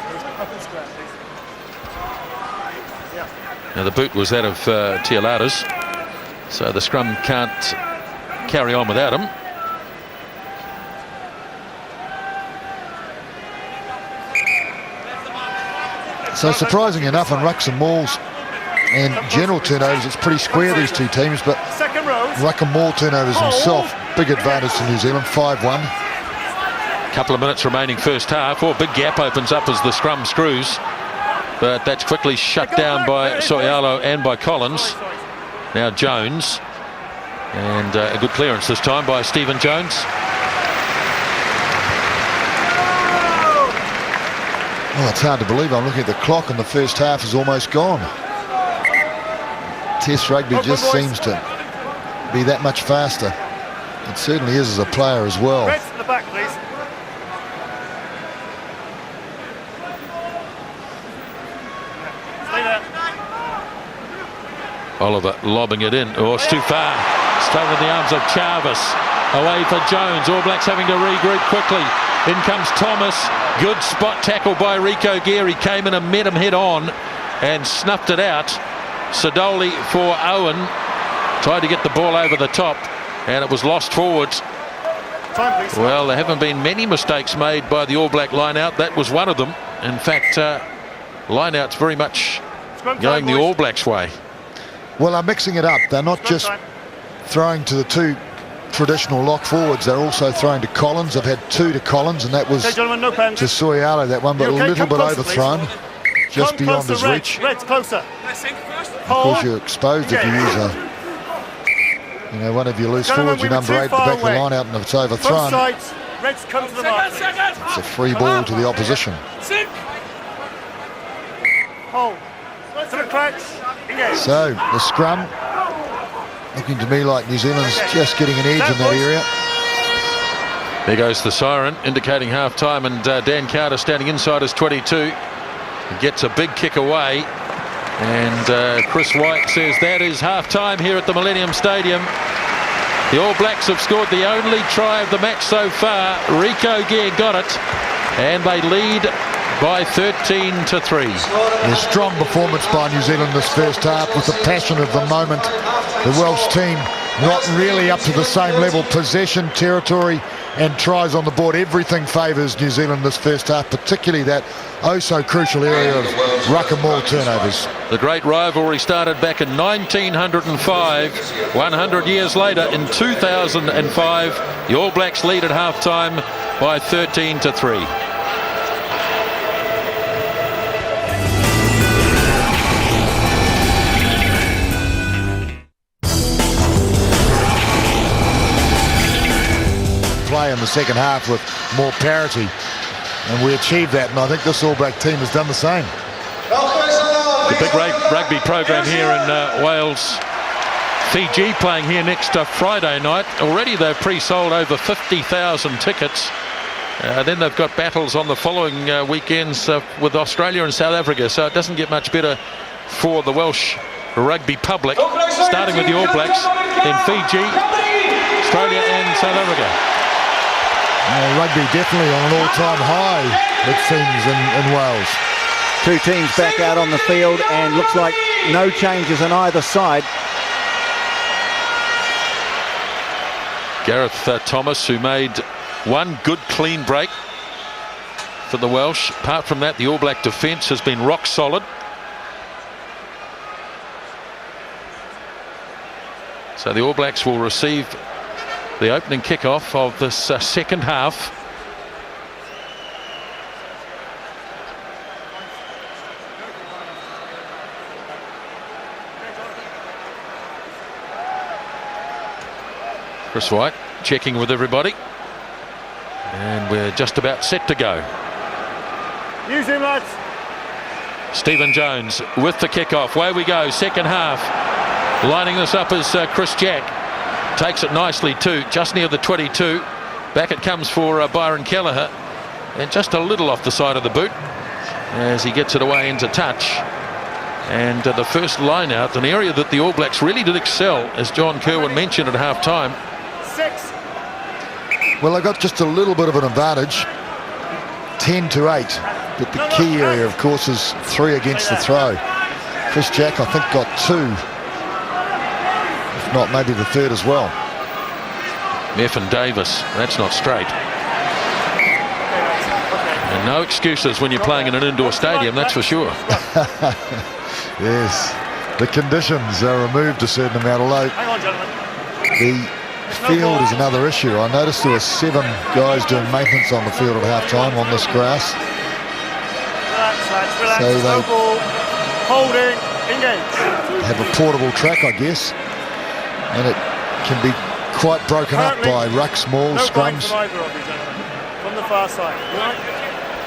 Now the boot was that of Tialada's, so the scrum can't carry on without him. So surprising enough, on rucks and mauls and general turnovers, it's pretty square, these two teams, but ruck and maul turnovers himself, big advantage to New Zealand, 5-1. Couple of minutes remaining first half. Big gap opens up as the scrum screws, but that's quickly shut down by Soialo and by Collins. Now Jones, and a good clearance this time by Stephen Jones. Well, it's hard to believe. I'm looking at the clock and the first half is almost gone. Test rugby just seems to be that much faster. It certainly is as a player as well. Reds to the back, please. Stay there. Oliver lobbing it in. It's too far. Straight in the arms of Jarvis. Away for Jones. All Blacks having to regroup quickly. In comes Thomas. Good spot tackle by Rico Gear. He came in and met him head on and snuffed it out. Sidoli for Owen. Tried to get the ball over the top and it was lost forwards. Time, please. Well, there haven't been many mistakes made by the All Black line-out. That was one of them. In fact, line-out's very much going the All Blacks' way. Well, they're mixing it up. They're not just throwing to the two traditional lock forwards, they're also throwing to Collins. They've had two to Collins, and that was to Soialo, that one, but a little bit overthrown, just beyond his reach. Reds closer. Of course, you're exposed if you use one of your loose forwards, your number 8, to back the line out, and if it's overthrown, Reds come to the mark. it's a free ball to the opposition. Hold. To the cracks. So the scrum looking to me like New Zealand's just getting an edge in that area. There goes the siren indicating half time, and Dan Carter standing inside his 22 gets a big kick away, and Chris White says that is half time here at the Millennium Stadium. The All Blacks have scored the only try of the match so far. Rico Gear got it, and they lead by 13-3. A strong performance by New Zealand this first half with the passion of the moment. The Welsh team not really up to the same level. Possession, territory and tries on the board. Everything favours New Zealand this first half, particularly that so crucial area of ruck and maul turnovers. The great rivalry started back in 1905. 100 years later, in 2005, the All Blacks lead at half-time by 13-3. Play in the second half with more parity, and we achieved that, and I think this All Black team has done the same. The big rugby program here in Wales. Fiji playing here next Friday night. Already they've pre-sold over 50,000 tickets. Then they've got battles on the following weekends with Australia and South Africa, so it doesn't get much better for the Welsh rugby public, starting with the All Blacks, then Fiji, Australia and South Africa. Rugby definitely on an all-time high, it seems, in Wales. Two teams back out on the field, and looks like no changes on either side. Gareth Thomas, who made one good clean break for the Welsh. Apart from that, the All Black defence has been rock solid. So the All Blacks will receive the opening kickoff of this second half. Chris White checking with everybody, and we're just about set to go. Use him, lads. Stephen Jones with the kickoff. Away we go, second half. Lining this up is Chris Jack. Takes it nicely too, just near the 22. Back it comes for Byron Kelleher, and just a little off the side of the boot as he gets it away into touch. And the first line out, an area that the All Blacks really did excel, as John Kerwin mentioned at half time. 6. Well, they got just a little bit of an advantage, 10-8. But the key area, of course, is 3 against the throw. Chris Jack, I think, got 2. If not, maybe the 3rd as well. Meffin Davis, that's not straight. And no excuses when you're playing in an indoor stadium, that's for sure. Yes, the conditions are removed a certain amount, although the field is another issue. I noticed there were 7 guys doing maintenance on the field at half-time on this grass. Relax. So they holding, engage. have a portable track, I guess, and it can be quite broken up by rucks, mauls, scrums. From the far side.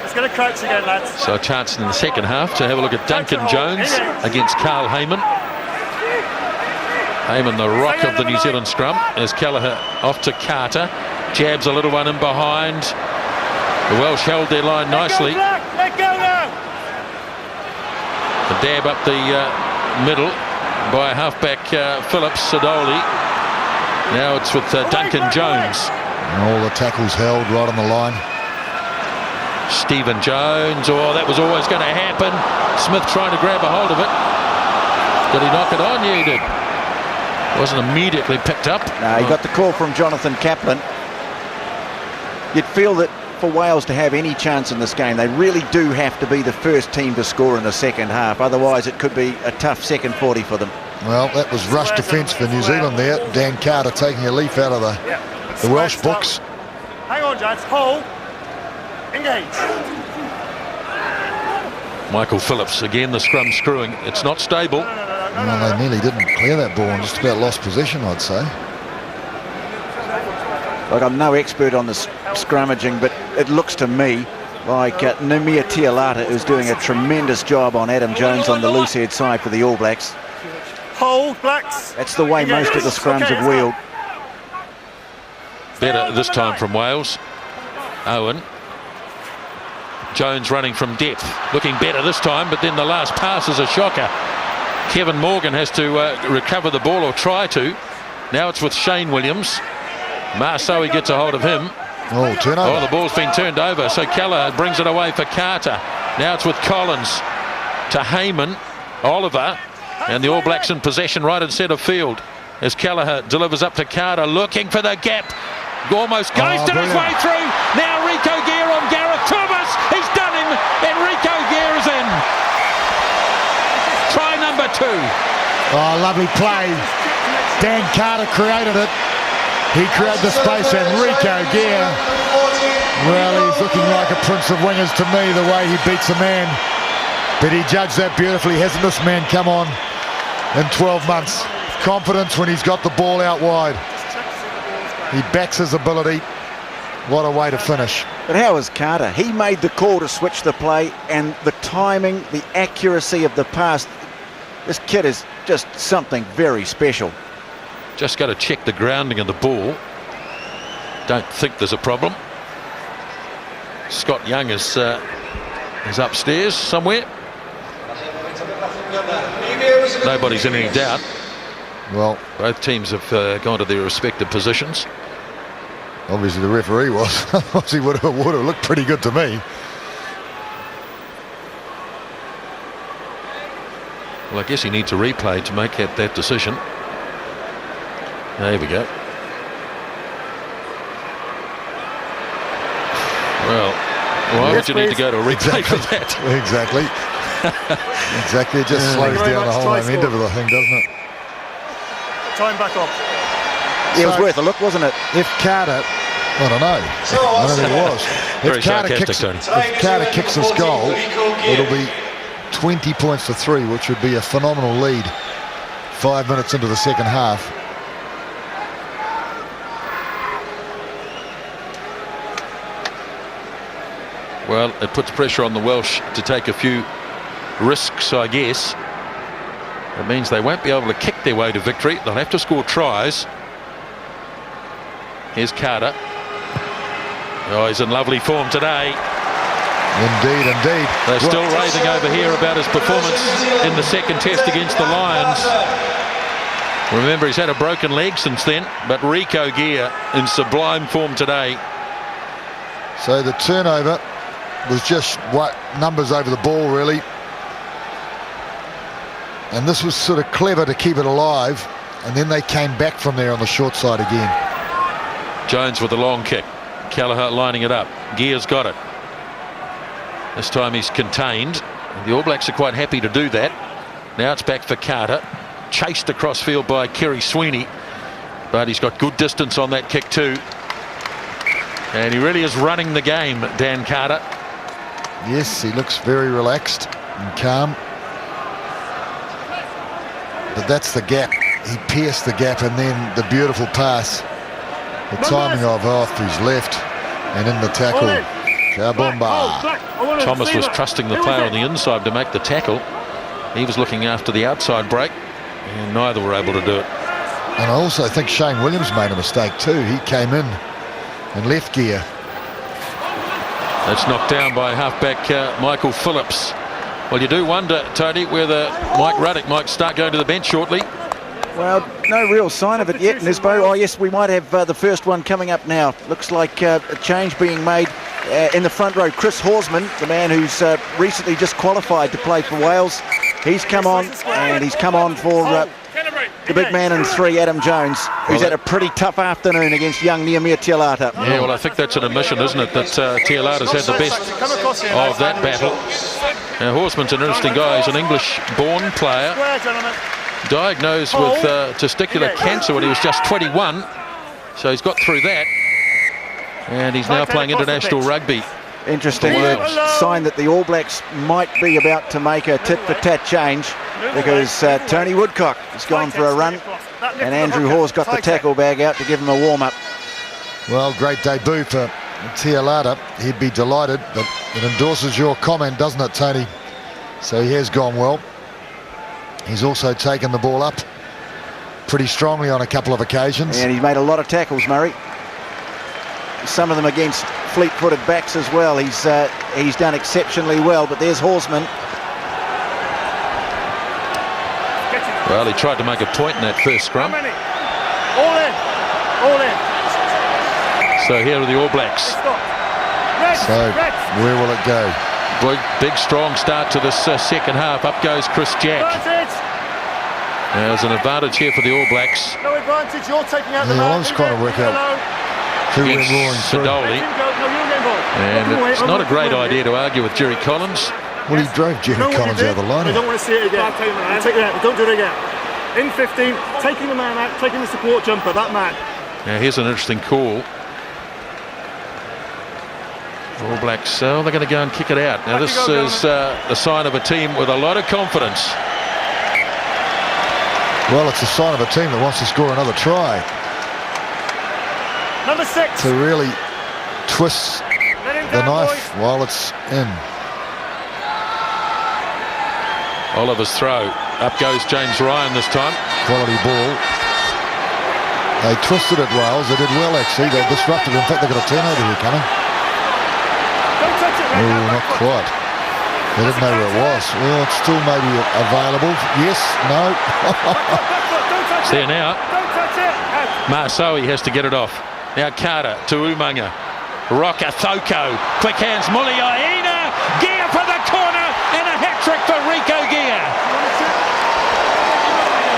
Let's get a crouch again, lads. So a chance in the second half to have a look at Duncan Jones against Carl Heyman. Heyman, the rock of the New Zealand scrum, as Kelleher off to Carter. Jabs a little one in behind. The Welsh held their line nicely. Let go now. A dab up the middle by halfback Phillips Sidoli. Now it's with Duncan Jones. And all the tackles held right on the line. Stephen Jones, that was always going to happen. Smith trying to grab a hold of it. Did he knock it on? Yeah, he did. Wasn't immediately picked up. No, he got the call from Jonathan Kaplan. You'd feel that for Wales to have any chance in this game, they really do have to be the first team to score in the second half. Otherwise, it could be a tough second 40 for them. Well, that was rush defence for New Zealand there. Dan Carter taking a leaf out of the Welsh books. Hang on, Jans. Hold. Engage. Michael Phillips, again the scrum screwing. It's not stable. Well, they nearly didn't clear that ball and just about lost possession, I'd say. Like, I'm no expert on this scrummaging, but it looks to me like Numia Tialata is doing a tremendous job on Adam Jones on the loose head side for the All Blacks. Hold, Blacks. That's the way most of the scrums have wheeled. Better this time from Wales. Owen. Jones running from depth. Looking better this time, but then the last pass is a shocker. Kevin Morgan has to recover the ball, or try to. Now it's with Shane Williams. Marsoe gets a hold of him. Oh, turnover. The ball's been turned over, so Keller brings it away for Carter. Now it's with Collins to Heyman, Oliver, and the All Blacks in possession right in centre field as Kelleher delivers up to Carter, looking for the gap. Almost ghosted his way through. Now Rico Gear on Gareth Thomas. He's done him, and Rico Gear is in. Try number 2. Oh, lovely play. Dan Carter created it. He created the space, and Rico Gear, well, he's looking like a prince of wingers to me, the way he beats a man. But he judged that beautifully. Hasn't this man come on in 12 months? Confidence when he's got the ball out wide. He backs his ability. What a way to finish. But how is Carter? He made the call to switch the play, and the timing, the accuracy of the pass. This kid is just something very special. Just got to check the grounding of the ball. Don't think there's a problem. Scott Young is upstairs somewhere. Nobody's in any doubt. Well, both teams have gone to their respective positions. Obviously the referee was. He would have looked pretty good to me. Well, I guess he needs a replay to make that decision. There we go. Well, why would you need to go to a replay for that? Exactly. Exactly. It just slows down the whole end of the thing, doesn't it? Time back up. It was worth a look, wasn't it? If Carter, I don't know. I don't think it was. Very sarcastic, Tony. If Carter kicks this goal, it'll be 20 points to 3, which would be a phenomenal lead 5 minutes into the second half. Well, it puts pressure on the Welsh to take a few risks, I guess. It means they won't be able to kick their way to victory. They'll have to score tries. Here's Carter. Oh, he's in lovely form today. Indeed, indeed. They're still raving over here about his performance in the second test against the Lions. Remember, he's had a broken leg since then, but Rico Gear in sublime form today. So the turnover was just what numbers over the ball, really. And this was sort of clever to keep it alive, and then they came back from there on the short side again. Jones with a long kick. Kelleher lining it up. Gear's got it. This time he's contained. The All Blacks are quite happy to do that. Now it's back for Carter. Chased across field by Kerry Sweeney, but he's got good distance on that kick too. And he really is running the game, Dan Carter. Yes, he looks very relaxed and calm. But that's the gap. He pierced the gap, and then the beautiful pass. The timing of off his left and in the tackle. Kabumba. Thomas was trusting the player on the inside to make the tackle. He was looking after the outside break, and neither were able to do it. And I also think Shane Williams made a mistake too. He came in and left Gear. That's knocked down by halfback Michael Phillips. Well, you do wonder, Tony, whether Mike Ruddock might start going to the bench shortly. Well, no real sign of it yet, Nisbo. Oh, yes, we might have the first one coming up now. Looks like a change being made in the front row. Chris Horsman, the man who's recently just qualified to play for Wales. He's come on, and he's come on for the big man in 3, Adam Jones, who's had a pretty tough afternoon against young Niamir Tialata. Yeah, well, I think that's an admission, isn't it, that Tialata's had the best of that battle. Now, Horsman's an interesting guy. He's an English-born player, diagnosed with testicular cancer when he was just 21, so he's got through that, and he's now playing international rugby. Interesting sign that the All Blacks might be about to make a tit-for-tat change, because Tony Woodcock has gone for a run, and Andrew Hawes got the tackle bag out to give him a warm-up. Well, great debut for Tialata. He'd be delighted, but it endorses your comment, doesn't it, Tony? So he has gone well. He's also taken the ball up pretty strongly on a couple of occasions. And he's made a lot of tackles, Murray. Some of them against fleet-footed backs as well. He's done exceptionally well, but there's Horsman. Well, he tried to make a point in that first scrum. All in. All in. So here are the All Blacks. So where will it go? Big strong start to this second half. Up goes Chris Jack. There's an advantage here for the All Blacks. No advantage, you're taking out the I was trying to work out who went roaring through. Sidoli. And it's not a great idea to argue with Jerry Collins. Well, he drove Jerry Collins out of the line. I don't want to see it again. Take it out. Don't do it again. In 15, taking the man out, taking the support jumper, that man. Now here's an interesting call. All Blacks, so they're going to go and kick it out. Now this is the sign of a team with a lot of confidence. Well, it's a sign of a team that wants to score another try. Number 6. To really twist the knife while it's in. Oliver's throw. Up goes James Ryan this time. Quality ball. They twisted it, Wales. They did well, actually. They disrupted. In fact, they've got a turnover here coming. Don't touch it, Oh, not quite. They didn't know where it was. Well, it's still maybe available. Yes, no. It's there now. Don't touch it. Marsoe has to get it off. Now Carter to Umanga. Rocker Thoko. Quick hands. Muliaina. Gear for the corner. And a hat-trick for Rico Gear.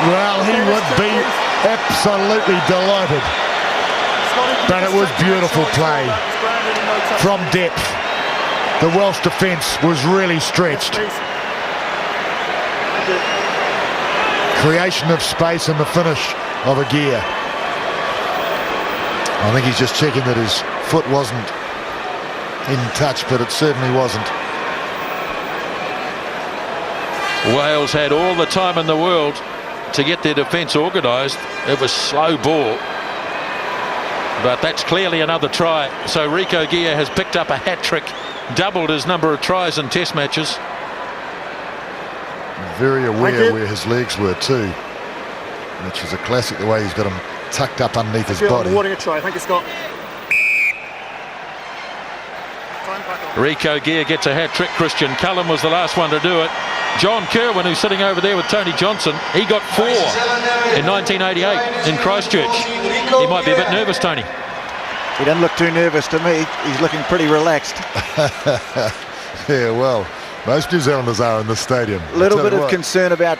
Well, he would be absolutely delighted. But it was beautiful play from depth. The Welsh defence was really stretched. Creation of space and the finish of a Gear. I think he's just checking that his foot wasn't in touch, but it certainly wasn't. Wales had all the time in the world to get their defence organised. It was slow ball. But that's clearly another try. So Rico Gear has picked up a hat-trick, doubled his number of tries in test matches. Very aware where his legs were too, which is a classic, the way he's got them tucked up underneath his body. Awarding a try. Thank you, Scott. Rico Gear gets a hat-trick. Christian Cullen was the last one to do it. John Kerwin, who's sitting over there with Tony Johnson, he got 4 in 1988 in Christchurch. He might be a bit nervous, Tony. He doesn't look too nervous to me. He's looking pretty relaxed. Yeah, well, most New Zealanders are in the stadium. A little bit of concern about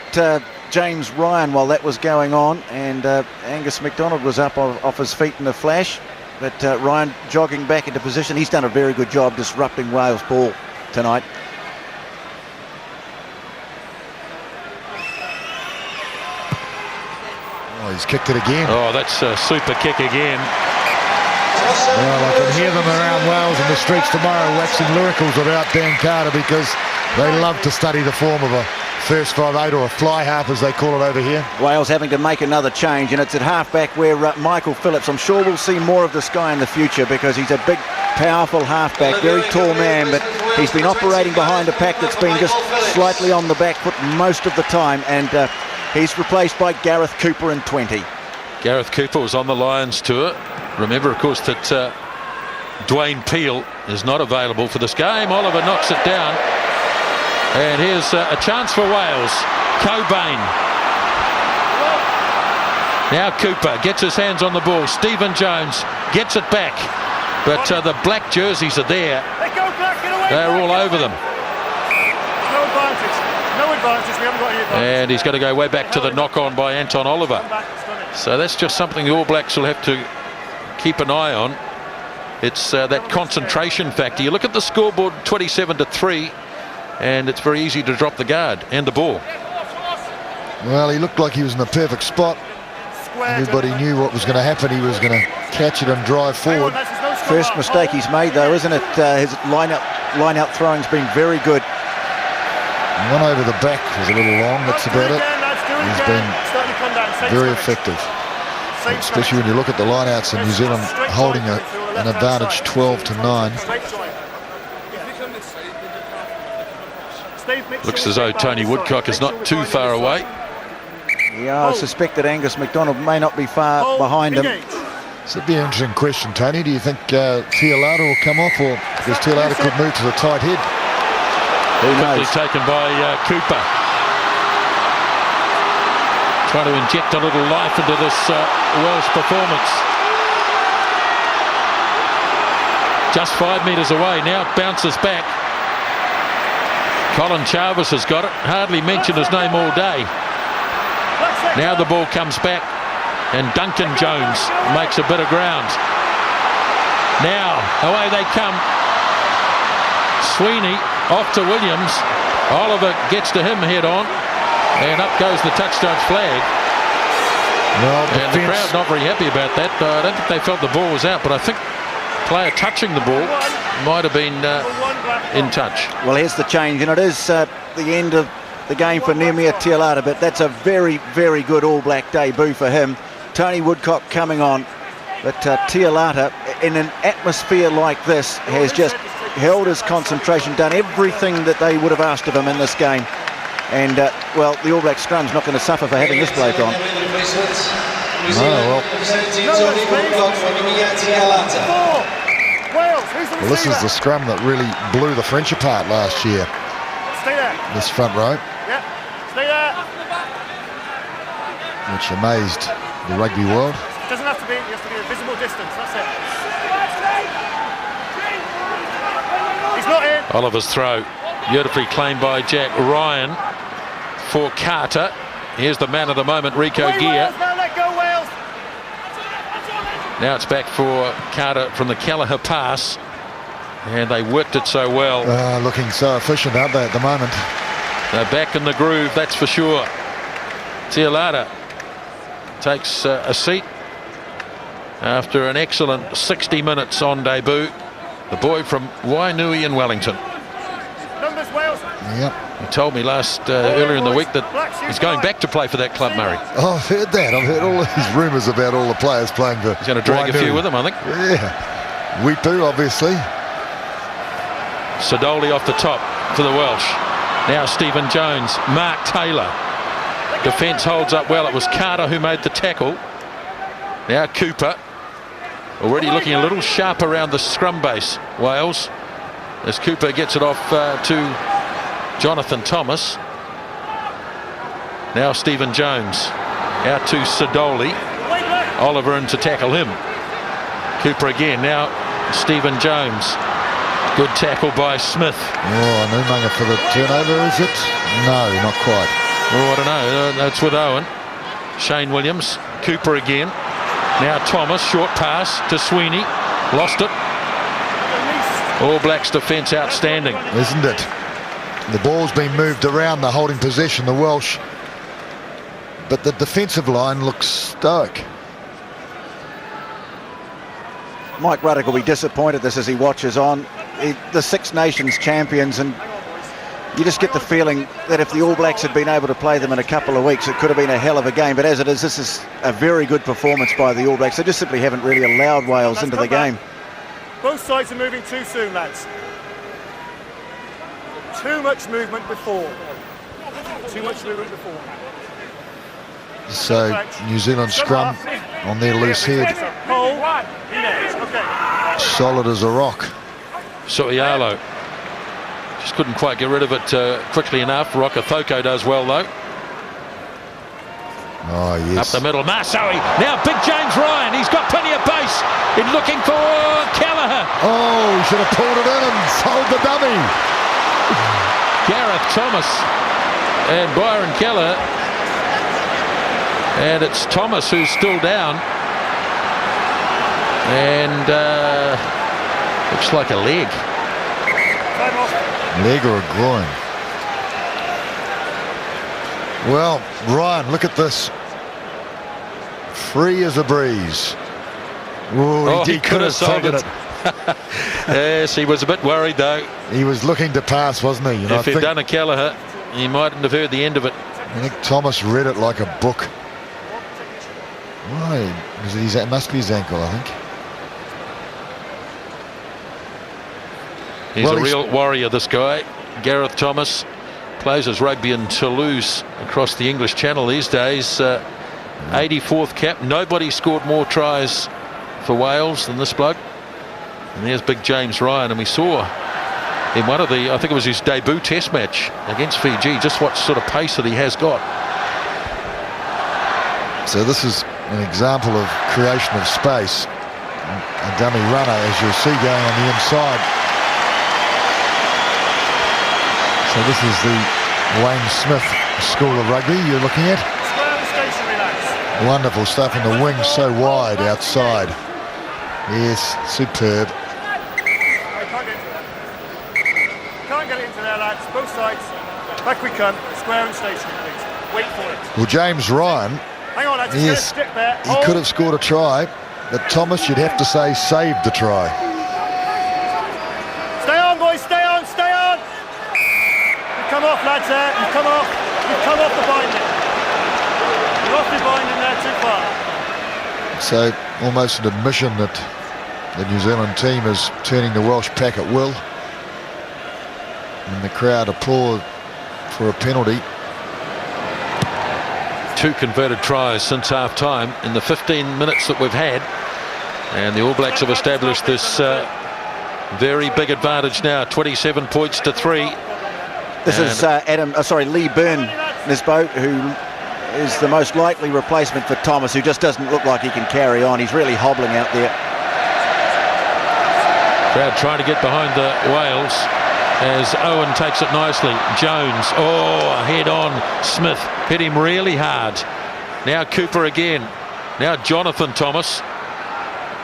James Ryan while that was going on, and Angus McDonald was up off his feet in a flash, but Ryan jogging back into position. He's done a very good job disrupting Wales' ball tonight. Oh, he's kicked it again. Oh, that's a super kick again. Well, I can hear them around Wales in the streets tomorrow waxing lyricals about Dan Carter, because they love to study the form of a first 5/8 or a fly half, as they call it over here. Wales having to make another change, and it's at halfback where Michael Phillips. I'm sure we'll see more of this guy in the future, because he's a big, powerful halfback, very tall man, but he's been operating behind a pack that's been just slightly on the back foot most of the time, and he's replaced by Gareth Cooper in 20. Gareth Cooper was on the Lions tour. Remember, of course, that Dwayne Peel is not available for this game. Oliver knocks it down. And here's a chance for Wales. Cobain. Now Cooper gets his hands on the ball. Stephen Jones gets it back. But the black jerseys are there. They're all over them. No advantage. No advantage. We haven't got any advantage. And he's going to go way back to the knock-on by Anton Oliver. So that's just something the All Blacks will have to keep an eye on. It's that concentration factor. You look at the scoreboard, 27-3, and it's very easy to drop the guard and the ball. Well, he looked like he was in the perfect spot. Everybody knew what was going to happen. He was going to catch it and drive forward. First mistake he's made, though, isn't it? His line-out throwing's been very good. One over the back was a little long, that's about it. He's been very effective, especially when you look at the line-outs in New Zealand holding an advantage 12-9. Looks as though Tony Woodcock is not too far away. Yeah, I suspect that Angus McDonald may not be far behind him. This would be an interesting question, Tony. Do you think Tialata will come off, or because Tialata could move to the tight head? Who Quickly knows? taken by Cooper. Trying to inject a little life into this Welsh performance. Just 5 metres away. Now it bounces back. Colin Jarvis has got it. Hardly mentioned his name all day. Now the ball comes back, and Duncan Jones makes a bit of ground. Now away they come. Sweeney off to Williams. Oliver gets to him head on, and up goes the touchdown flag. Well, and the crowd not very happy about that. I don't think they felt the ball was out, but I think player touching the ball might have been in touch. Well, here's the change, and it is the end of the game for Nemia Tialata, but that's a very, very good All Black debut for him. Tony Woodcock coming on, but Tialata, in an atmosphere like this, has just held his concentration, done everything that they would have asked of him in this game. And, well, the All Black scrum's not going to suffer for having this bloke on. well, this is the scrum that really blew the French apart last year. Stay there. This front row, Yeah. Stay there. which amazed the rugby world. It doesn't have to be. It has to be a visible distance. That's it. He's not in. Oliver's throw, beautifully claimed by Jack Ryan for Carter. Here's the man of the moment, Rico Gear. Wales, now let go, Wales. Now it's back for Carter from the Kelleher pass, and they worked it so well. Looking so efficient, aren't they, at the moment? They're back in the groove, that's for sure. Tialata takes a seat after an excellent 60 minutes on debut. The boy from Wainui in Wellington. Numbers, Wales. Yep. He told me earlier in the week that he's going back to play for that club, Murray. Oh, I've heard that. I've heard all these rumours about all the players playing for. He's going to drag a few with him, I think. Yeah. We do, obviously. Sidoli off the top for the Welsh. Now Stephen Jones, Mark Taylor. Defence holds up well. It was Carter who made the tackle. Now Cooper. Already looking a little sharp around the scrum base, Wales. As Cooper gets it off to Jonathan Thomas. Now Stephen Jones out to Sidoli. Oliver in to tackle him. Cooper again. Now Stephen Jones. Good tackle by Smith. Oh, Numanga for the turnover, is it? No, not quite. Oh, I don't know. That's with Owen. Shane Williams. Cooper again. Now Thomas. Short pass to Sweeney. Lost it. All Blacks defence outstanding. Isn't it? The ball's been moved around. They're holding possession, the Welsh. But the defensive line looks stoic. Mike Ruddock will be disappointed this as he watches on. The Six Nations champions, and you just get the feeling that if the All Blacks had been able to play them in a couple of weeks, it could have been a hell of a game. But as it is, this is a very good performance by the All Blacks. They just simply haven't really allowed Wales into the game. Both sides are moving too soon, lads. Too much movement before. Too much movement before. So New Zealand scrum on their loose head. Solid as a rock. Su'ialo just couldn't quite get rid of it quickly enough. Rokethoko does well though. Oh yes. Up the middle, Masawi. Now big James Ryan. He's got plenty of pace. He's looking for Kelleher. Oh, he should have pulled it in and sold the dummy. Gareth Thomas and Byron Kelleher. And it's Thomas who's still down. And looks like a leg. Leg or a groin. Well, Ryan, look at this. Free as a breeze. Ooh, he could have sold it. Yes, he was a bit worried though. He was looking to pass, wasn't he? You know, if he'd done a Kelleher, he mightn't have heard the end of it. I think Thomas read it like a book. Why? It must be his ankle, I think. He's a real warrior, this guy. Gareth Thomas plays his rugby in Toulouse across the English Channel these days. 84th cap. Nobody scored more tries for Wales than this bloke. And there's big James Ryan, and we saw in one of the, I think it was his debut test match against Fiji, just what sort of pace that he has got. So this is an example of creation of space. A dummy runner, as you'll see, going on the inside. So this is the Wayne Smith School of Rugby you're looking at. Wonderful stuff in the wing, so wide outside. Yes, superb. Can't get it into there, lads. Both sides. Back we come. Square and stationary, please. Wait for it. Well, James Ryan, hang on, lads. yes, he could have scored a try, but Thomas, you'd have to say, saved the try. Stay on, boys. Stay on. Stay on. You come off, lads. There. You come off. You come off the binding. You're off the binding there too far. So almost an admission that the New Zealand team is turning the Welsh pack at will. And the crowd applaud for a penalty. 2 converted tries since half time in the 15 minutes that we've had. And the All Blacks have established this very big advantage now, 27 points to 3. This is Lee Byrne, Nisbo, who is the most likely replacement for Thomas, who just doesn't look like he can carry on. He's really hobbling out there. Crowd trying to get behind the Wales as Owen takes it nicely. Jones, head on. Smith hit him really hard. Now Cooper again. Now Jonathan Thomas.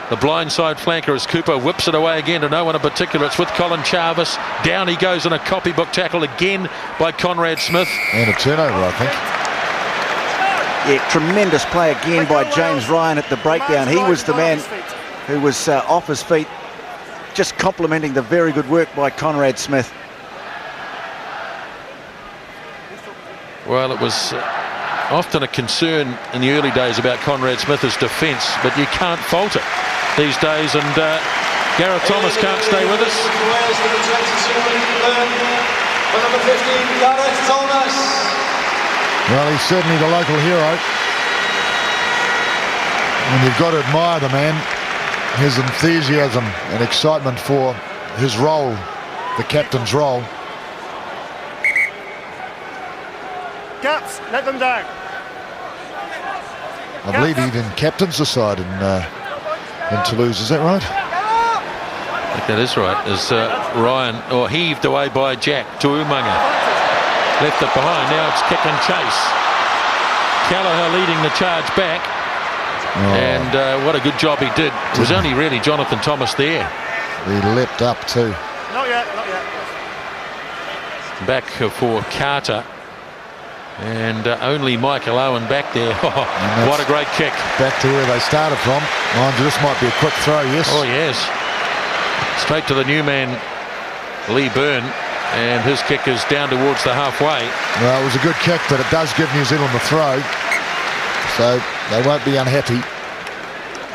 The blindside flanker as Cooper whips it away again to no one in particular. It's with Colin Jarvis. Down he goes in a copybook tackle again by Conrad Smith. And a turnover, I think. Yeah, tremendous play again by James Ryan at the breakdown. He was the man who was off his feet, just complimenting the very good work by Conrad Smith. Well, it was often a concern in the early days about Conrad Smith's defence, but you can't fault it these days, and Gareth Thomas can't stay with us. Well, he's certainly the local hero. And you've got to admire the man, his enthusiasm and excitement for his role, the captain's role. Gaps, let them down. I believe he even captains the side in Toulouse, is that right? I think that is right. As Ryan, or heaved away by Jack to Umaga. Left it behind, now it's kick and chase. Kelleher leading the charge back. And what a good job he did. It was only really Jonathan Thomas there. He leapt up too. Not yet, not yet. Back for Carter. And only Michael Owen back there. Oh, what a great kick. Back to where they started from. Mind you, this might be a quick throw, yes. Oh, yes. Straight to the new man, Lee Byrne. And his kick is down towards the halfway. Well, it was a good kick, but it does give New Zealand the throw. So they won't be unhappy.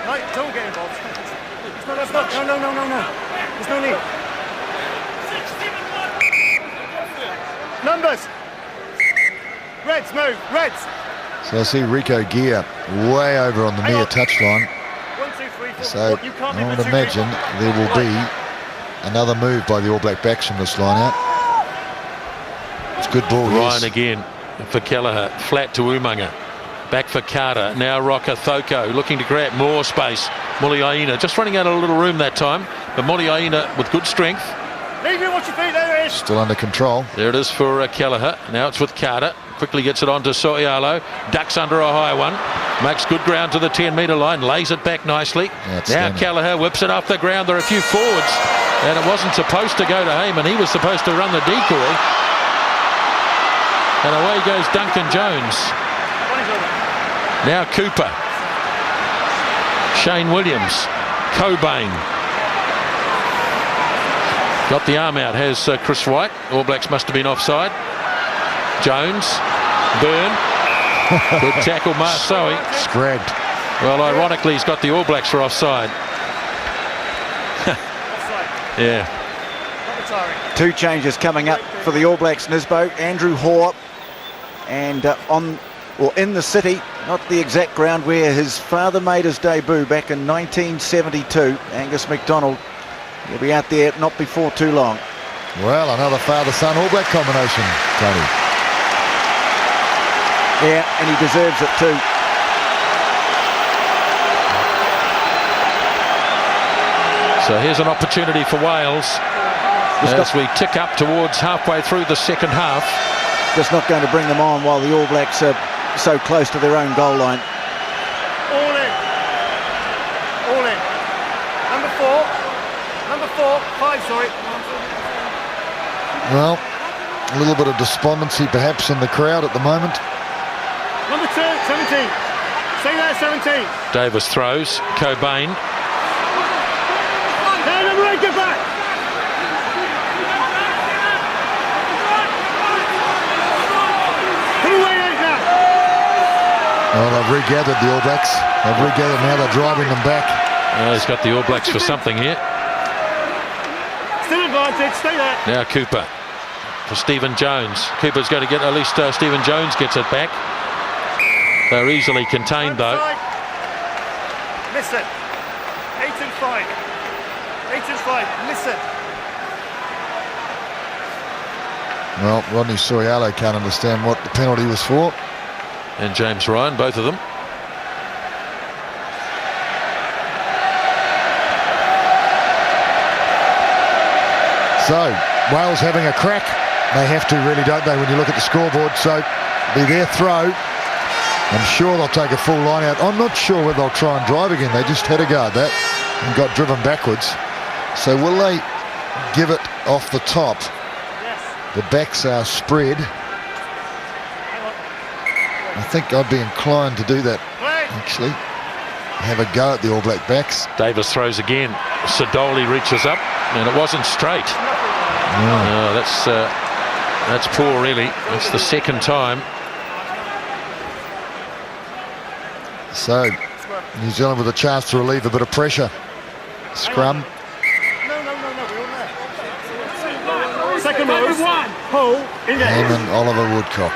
No, don't get involved. No. There's no need. Numbers. Reds, move. Reds. So I see Rico Gear way over on the near touchline. 1, 2, 3, 4. So I would imagine there will be another move by the All Black backs from this line out. It's good ball. Ryan yes. again for Kelleher. Flat to Umaga. Back for Carter. Now Rocker Thoko looking to create more space. Muliaina just running out of a little room that time. But Muliaina with good strength. Leave it, watch your feet, there it is. Still under control. There it is for Kelleher. Now it's with Carter. Quickly gets it on to Soialo. Ducks under a high one. Makes good ground to the 10-metre line. Lays it back nicely. Now Kelleher whips it off the ground. There are a few forwards. And it wasn't supposed to go to Heyman. He was supposed to run the decoy. And away goes Duncan Jones. Now Cooper. Shane Williams. Cobain. Got the arm out, has Chris White. All Blacks must have been offside. Jones. Byrne. Good tackle, Marsoe. Scragged. Well, ironically, he's got the All Blacks for offside. Yeah. Two changes coming up for the All Blacks, Nisbo. Andrew Hoare and in the city, not the exact ground where his father made his debut back in 1972. Angus MacDonald. He'll be out there not before too long. Well, another father-son All Black combination, Tony. Yeah, and he deserves it too. So here's an opportunity for Wales as we tick up towards halfway through the second half. Just not going to bring them on while the All Blacks are so close to their own goal line. All in. All in. Number 5, sorry. Well, a little bit of despondency perhaps in the crowd at the moment. Number 2, 17. Stay there, 17. Davis throws. Cobain. Hey, number 8, get back. Come away, 8 now. Well, they've regathered the All Blacks. They've regathered now. They're driving them back. He's got the All Blacks for something here. Still advantage, stay there. Now Cooper for Stephen Jones. Cooper's going to get, at least Stephen Jones gets it back. They're easily contained though. Listen. 8 and 5. 8 and 5. Listen. Well, Rodney Soialo can't understand what the penalty was for. And James Ryan, both of them. So, Wales having a crack. They have to really, don't they, when you look at the scoreboard. So, be their throw. I'm sure they'll take a full line out. I'm not sure whether they'll try and drive again. They just had a guard that and got driven backwards. So, will they give it off the top? Yes. The backs are spread. I think I'd be inclined to do that, actually. Have a go at the All Black backs. Davis throws again. Sidoli reaches up, and it wasn't straight. No, that's poor, really. It's the second time. So, New Zealand with a chance to relieve a bit of pressure. Scrum. No, we're all there. Second row. Hole, in there. Heyman, Oliver, Woodcock.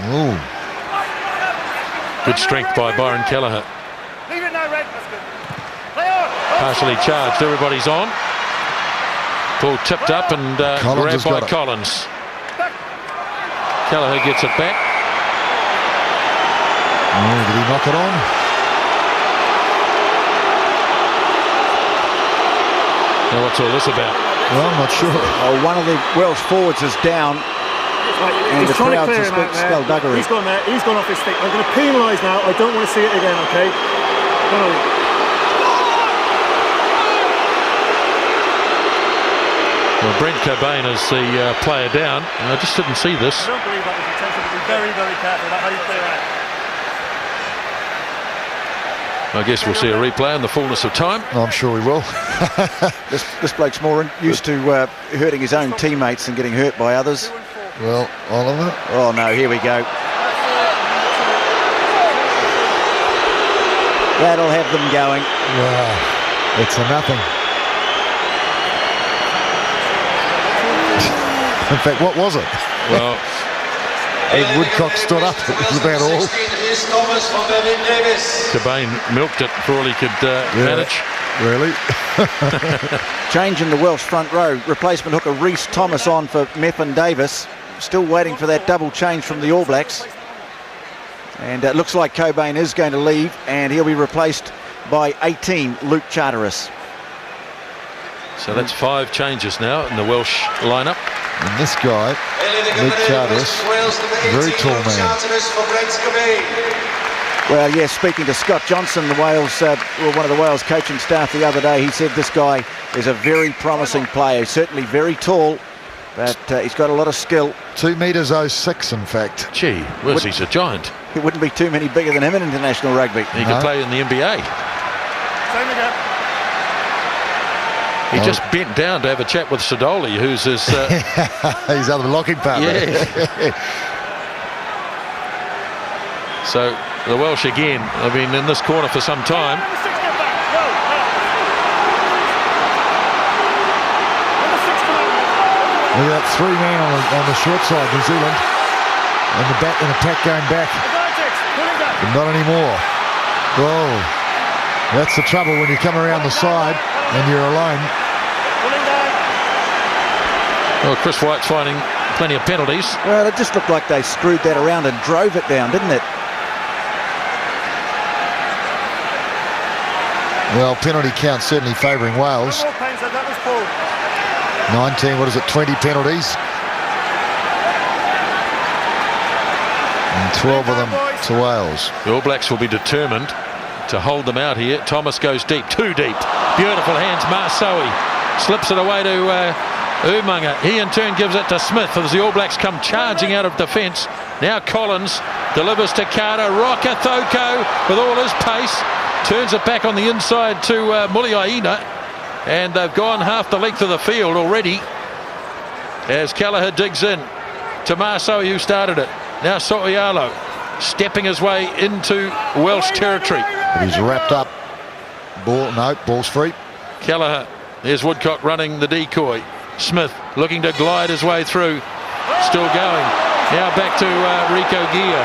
Ooh. Good strength by Byron Kelleher. Leave it now, Red. That's good. Play on. Partially charged, everybody's on. Ball tipped up and grabbed by Collins. Kelleher gets it back. Oh, did he knock it on? Now what's all this about? Well, I'm not sure. Oh, one of the Welsh forwards is down. And the trying to crowd clear him out suspects there. skullduggery. He's gone there. He's gone off his stick. I'm going to penalise now. I don't want to see it again, okay? No. Well, Brent Cobain is the player down. I just didn't see this. I don't believe that was intentional, but be very, very careful about how you clear out. I guess we'll see a replay in the fullness of time. I'm sure we will. This bloke's more used to hurting his own teammates than getting hurt by others. Well, Oliver. Oh no, here we go. That'll have them going. Wow, it's a nothing. In fact, what was it? Well, Ed Woodcock stood up. It was about all. Cobain milked it for all he could manage. Really? Change in the Welsh front row. Replacement hooker Rhys Thomas on for Meffin Davis. Still waiting for that double change from the All Blacks. And it looks like Cobain is going to leave, and he'll be replaced by 18, Luke Charteris. So that's 5 changes now in the Welsh lineup. And this guy, Luke Charteris, very tall man. Well, yes, speaking to Scott Johnson, the Wales, one of the Wales coaching staff the other day, he said this guy is a very promising player. He's certainly very tall, but he's got a lot of skill. 2 metres 06, in fact. Gee, he's a giant. It wouldn't be too many bigger than him in international rugby. He could play in the NBA. Same again. He just bent down to have a chat with Sidoli, who's his... His other locking partner. Yeah. So the Welsh again have been in this corner for some time. Look at that 3 man on the short side, New Zealand. And the pack going back. But not anymore. Whoa. That's the trouble when you come around the side and you're alone. Well, Chris White's finding plenty of penalties. Well, it just looked like they screwed that around and drove it down, didn't it? Well, penalty count certainly favouring Wales. 19, 20 penalties. And 12 of them to Wales. The All Blacks will be determined to hold them out here. Thomas goes deep, too deep. Beautiful hands, Marsoe. Slips it away to Umaga. He in turn gives it to Smith as the All Blacks come charging out of defence. Now Collins delivers to Carter. Roka Thoko with all his pace. Turns it back on the inside to Muliaina. And they've gone half the length of the field already as Kelleher digs in to Marsoe, who started it. Now So'ialo stepping his way into Welsh territory. But he's wrapped up. Ball's free. Kelleher, there's Woodcock running the decoy. Smith looking to glide his way through. Still going. Now back to Rico Gear.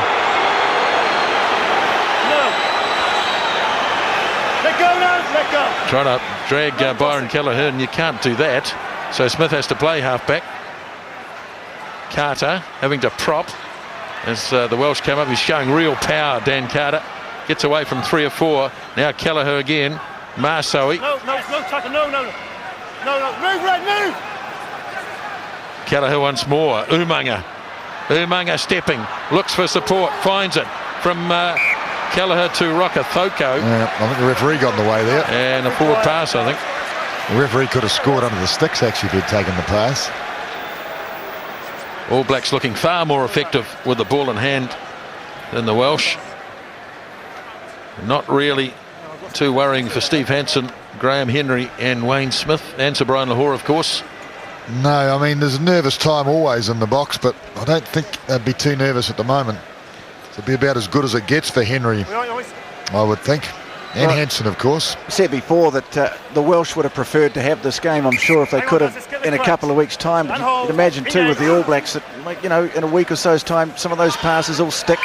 Let go now, let go. Trying to drag Byron Kelleher, and you can't do that. So Smith has to play halfback. Carter having to prop as the Welsh come up. He's showing real power, Dan Carter. Gets away from 3 or 4. Now Kelleher again. Marsoe. No, tackle, no. Move, Red, move. Kelleher once more. Umaga stepping. Looks for support. Finds it from Kelleher to Roka Thoko. Yeah, I think the referee got in the way there. And a forward pass, I think. The referee could have scored under the sticks, actually, if he'd taken the pass. All Blacks looking far more effective with the ball in hand than the Welsh. Not really too worrying for Steve Hansen, Graham Henry and Wayne Smith, and Sir Brian Lahore, of course. No, I mean, there's a nervous time always in the box, but I don't think they'd be too nervous at the moment. It'll be about as good as it gets for Henry, I would think. And Hansen, of course. I said before that the Welsh would have preferred to have this game, I'm sure, if they could have in a couple of weeks' time. But you'd imagine, too, with the All Blacks that, you know, in a week or so's time, some of those passes will stick.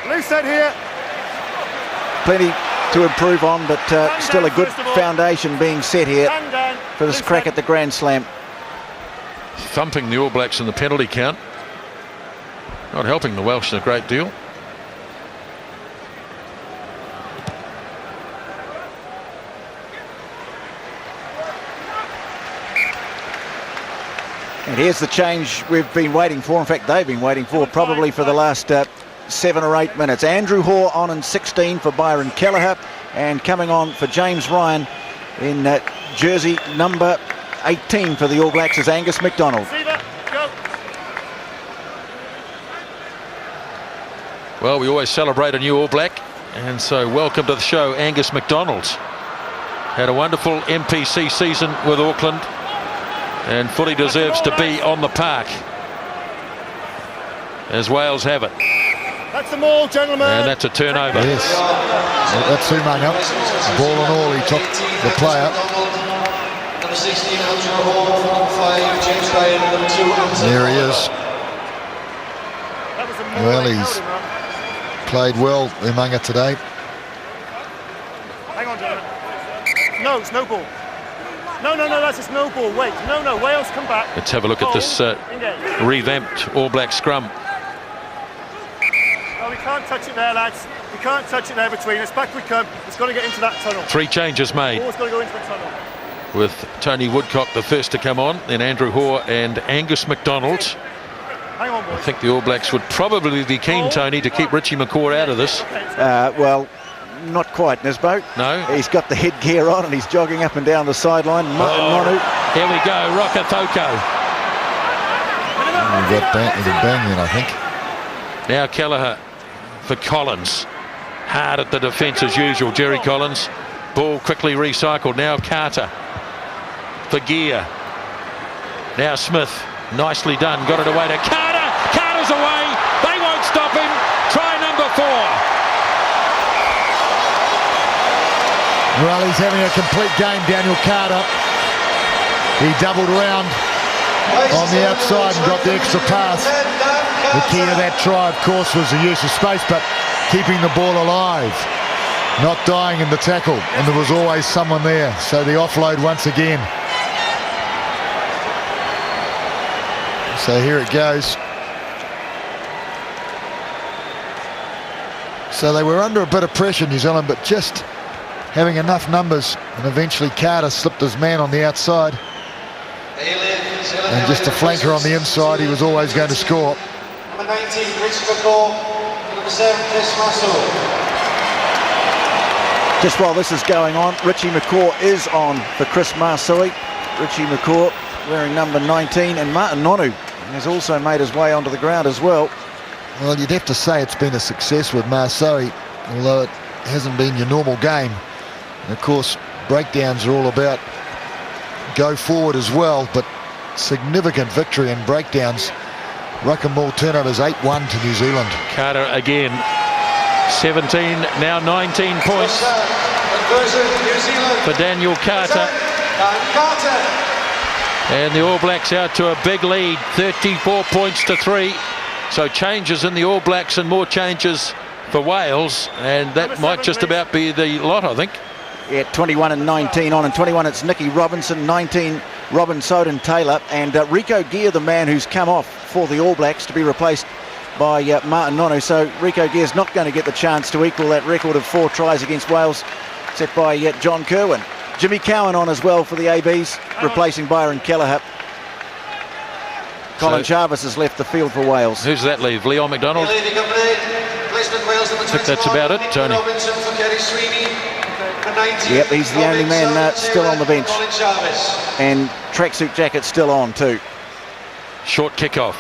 Loose set here. Plenty to improve on, but still a good foundation being set here for this crack at the Grand Slam. Thumping the All Blacks in the penalty count. Not helping the Welsh a great deal. And here's the change we've been waiting for. In fact, they've been waiting for probably for the last 7 or 8 minutes. Andrew Hoare on in 16 for Byron Kelleher, and coming on for James Ryan in jersey number 18 for the All Blacks is Angus McDonald. Well, we always celebrate a new All Black, and so welcome to the show, Angus McDonald. Had a wonderful MPC season with Auckland, and fully deserves to be on the park, as Wales have it. That's the maul, gentlemen. And that's a turnover. Yes, that's who hung up. Ball and all, he took the player. Number 16, Andrew Hall, 5, James Ryan, number 2. There he is. Well, he's played well, Umunga, today. Hang on, gentlemen. No, it's no ball. No, that's just no ball. Wait, no, Wales come back. Let's have a look at this revamped All Black scrum. No, we can't touch it there, lads. We can't touch it there between us. Back we come. It's got to get into that tunnel. 3 changes made. Ball's got to go into the tunnel. With Tony Woodcock the first to come on, then Andrew Hoare and Angus McDonald. Hang on, boys. I think the All Blacks would probably be keen, Tony, to keep Richie McCaw out of this. Well, not quite, Nisbo. No. He's got the headgear on and he's jogging up and down the sideline. Nonu. Here we go, Rokathoko. He got bang in, I think. Now Kelleher for Collins. Hard at the defence as usual, Jerry Collins. Ball quickly recycled. Now Carter for Gear. Now Smith. Nicely done. Got it away to Carter. Carter's away. They won't stop him. Try number 4. Well, he's having a complete game, Daniel Carter. He doubled around on the outside and got the extra pass. The key to that try, of course, was the use of space, but keeping the ball alive, not dying in the tackle, and there was always someone there. So the offload once again. So here it goes. So they were under a bit of pressure, New Zealand, but just having enough numbers, and eventually Carter slipped his man on the outside. And just a flanker on the inside, he was always going to score. Number 19, Richie McCaw, number 7, Chris Russell. Just while this is going on, Richie McCaw is on for Chris Marsui. Richie McCaw wearing number 19, and Martin Nonu has also made his way onto the ground as well. Well, you'd have to say it's been a success with Marsui, although it hasn't been your normal game. And of course, breakdowns are all about go forward as well, but significant victory in breakdowns. Ruck and ball turnovers 8-1 to New Zealand. Carter again. 17, now 19 points for Daniel Carter. And the All Blacks out to a big lead, 34 points to 3. So changes in the All Blacks and more changes for Wales, and that might just about be the lot, I think. Yeah, 21 and 19 on, and 21 it's Nicky Robinson, 19 Robin Soden Taylor, and Rico Gear, the man who's come off for the All Blacks to be replaced by Martin Nonu. So Rico Gear's not going to get the chance to equal that record of 4 tries against Wales set by John Kerwin. Jimmy Cowan on as well for the ABs, replacing Byron Kelleher. Colin Jarvis has left the field for Wales. Who's that leave? Leon McDonald? I think that's about it, Tony. Yep, he's the only man still on the bench. And tracksuit jacket still on too. Short kickoff.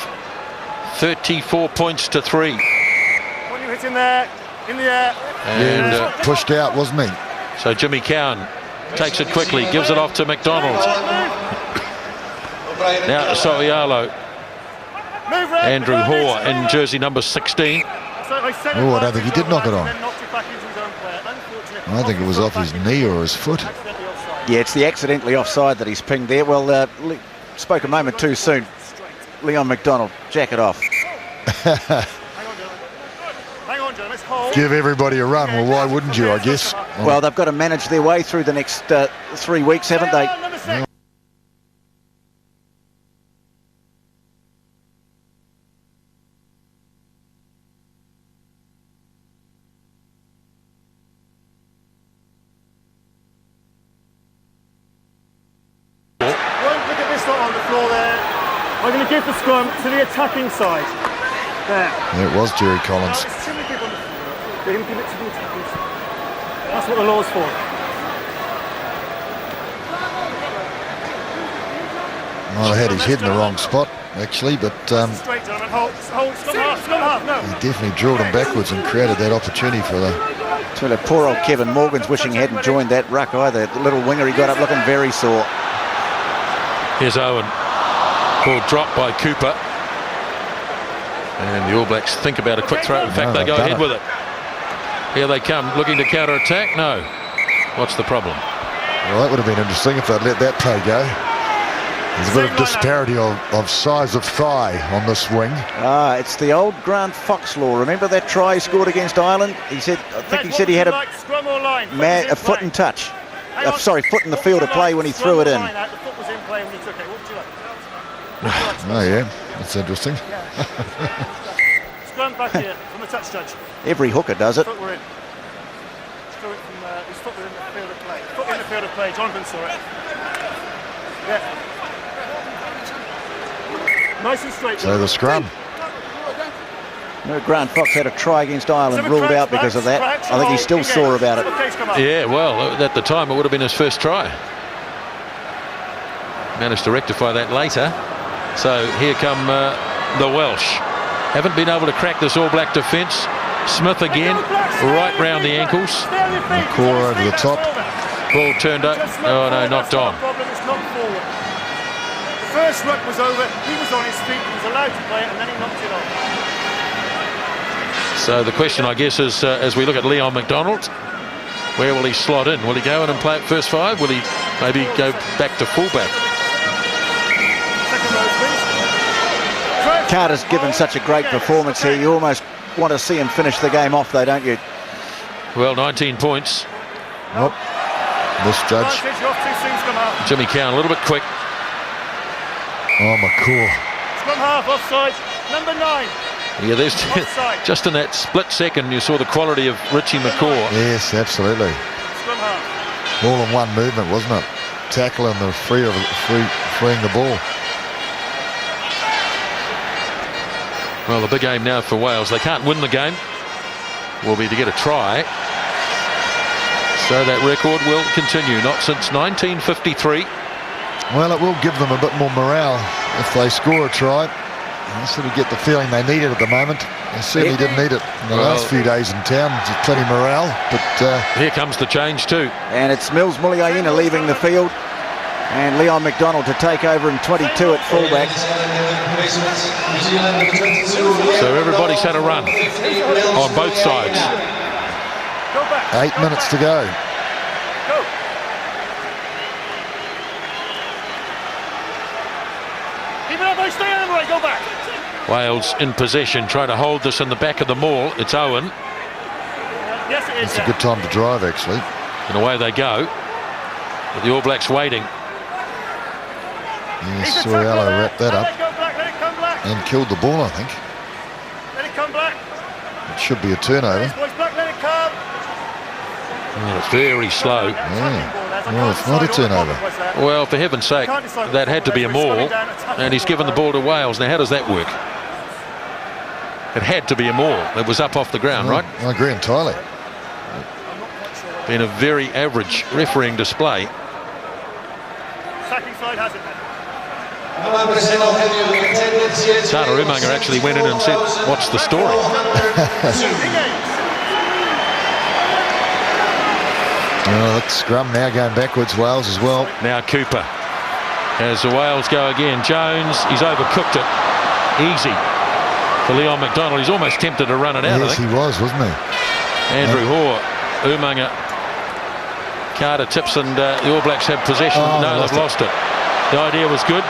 34 points to 3. When you hit in there, in the air. And Pushed out, wasn't he? so Jimmy Cowan takes it quickly, gives it off to McDonald. Now Soialo. Andrew Hoare in jersey number 16. Oh, I don't think he did knock it on. I think it was off his knee or his foot. Yeah, it's the accidentally offside that he's pinged there. Well, spoke a moment too soon. Leon McDonald, jacket off. Give everybody a run. Well, why wouldn't you, I guess? Well, they've got to manage their way through the next 3 weeks, haven't they? not on the floor there. I'm going to give the scrum to the attacking side. There. It was Jerry Collins. No, it's simply give on the floor. Let him give it to the attacking side. That's what the law's for. Well, I had his head in the wrong spot, actually, but Straight, gentlemen. Hold, scrum half, no. he definitely drilled him backwards and created that opportunity for the... So the poor old Kevin Morgan's wishing he hadn't joined that ruck either. The little winger, he got up looking very sore. Here's Owen. Ball dropped by Cooper. And the All Blacks think about a quick throw. In fact, No, they go they've ahead done with it. Here they come, looking to counter-attack. No. What's the problem? Well, that would have been interesting if they'd let that play go. There's a bit of disparity of size of thigh on this wing. It's the old Grant Fox law. Remember that try he scored against Ireland? He said, I think he said he had a foot in touch. Sorry, foot in the field of play when he threw it in. The foot was in play when he took it. What would you like? Oh, yeah, that's interesting. Scrum back here from the touch judge. Every hooker does it. Foot were in. Threw it from his foot was in the field of play. Foot in the field of play. Jonathan saw it. Yeah. Nice and straight. So the scrum. No, Grant Fox had a try against Ireland ruled out because of that. I think he's still sore about it. Yeah, well, at the time it would have been his first try. Managed to rectify that later. So here come the Welsh. Haven't been able to crack this All Black defence. Smith again, right round the ankles. And core over the top. Ball turned up. Oh no, knocked on. The first ruck was over. He was on his feet. He was allowed to play it, and then he knocked it off. So the question, I guess, is as we look at Leon McDonald, where will he slot in? Will he go in and play at first five? Will he maybe go back to fullback? Carter's given such a great performance here. You almost want to see him finish the game off, though, don't you? Well, 19 points. Oh, misjudge. Jimmy Cowan a little bit quick. Oh, McCaw. Scrum half, offside, number 9. Yeah, there's just in that split second you saw the quality of Richie McCaw. Yes, absolutely. Scrum half. All in one movement, wasn't it? Tackle and the freeing the ball. Well, the big aim now for Wales. They can't win the game. Will be to get a try. So that record will continue. Not since 1953. Well, it will give them a bit more morale if they score a try. They sort of get the feeling they need it at the moment. They certainly didn't need it in the last few days in town. Just plenty of morale. But here comes the change too. And it's Mills Muliaina leaving the field. And Leon McDonald to take over in 22 at fullback. So everybody's had a run on both sides. 8 minutes to go. Go back. Wales in possession, trying to hold this in the back of the maul. It's Owen. Yes, it is. It's a good time to drive, actually. And away they go. With the All Blacks waiting. Yes, Soriello wrapped that up. Let it come black. And killed the ball, I think. Let it come black. It should be a turnover. Black, let it come. Oh, it's very slow. Yeah. Well, it's not a turnover. Well, for heaven's sake, that had to be a maul, and he's given the ball to Wales. Now, how does that work? It had to be a maul. It was up off the ground, right? I agree entirely. Been a very average refereeing display. Attacking side has it. Tana Umaga actually went in and said, "What's the story?" Oh, that scrum now going backwards, Wales as well. Now Cooper. As the Wales go again. Jones, he's overcooked it. Easy for Leon McDonald. He's almost tempted to run it out, Yes, I think. he was, wasn't he? Andrew Hoare, Umaga, Carter tips, and the All Blacks have possession. Oh, no, they've lost it. The idea was good.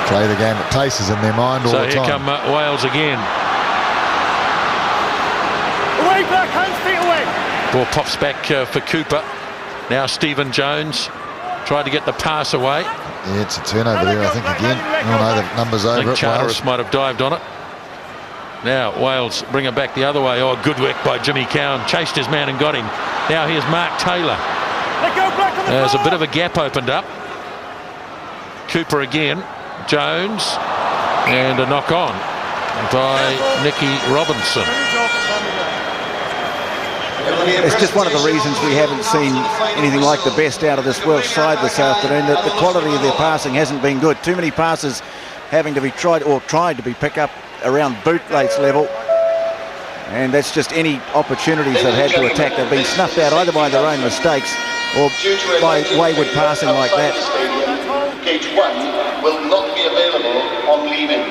Play the game at paces in their mind all So the here time. come Wales again. Away, Black, hands, feet away. Ball pops back for Cooper. Now Stephen Jones tried to get the pass away. Yeah, it's a turnover there, I think, again. Oh no, the number's I over think it. Wales. Charteris might have dived on it. Now Wales bring it back the other way. Oh, good work by Jimmy Cowan. Chased his man and got him. Now here's Mark Taylor. Let go, Black, on the There's a floor. bit of a gap opened up. Cooper again. Jones, and a knock on by Nicky Robinson. It's just one of the reasons we haven't seen anything like the best out of this Welsh side this afternoon, that the quality of their passing hasn't been good. Too many passes having to be tried to be picked up around bootlace level, and that's just any opportunities they've had to attack. They've been snuffed out either by their own mistakes or by wayward passing like that. Gate 1 will not be available on leaving.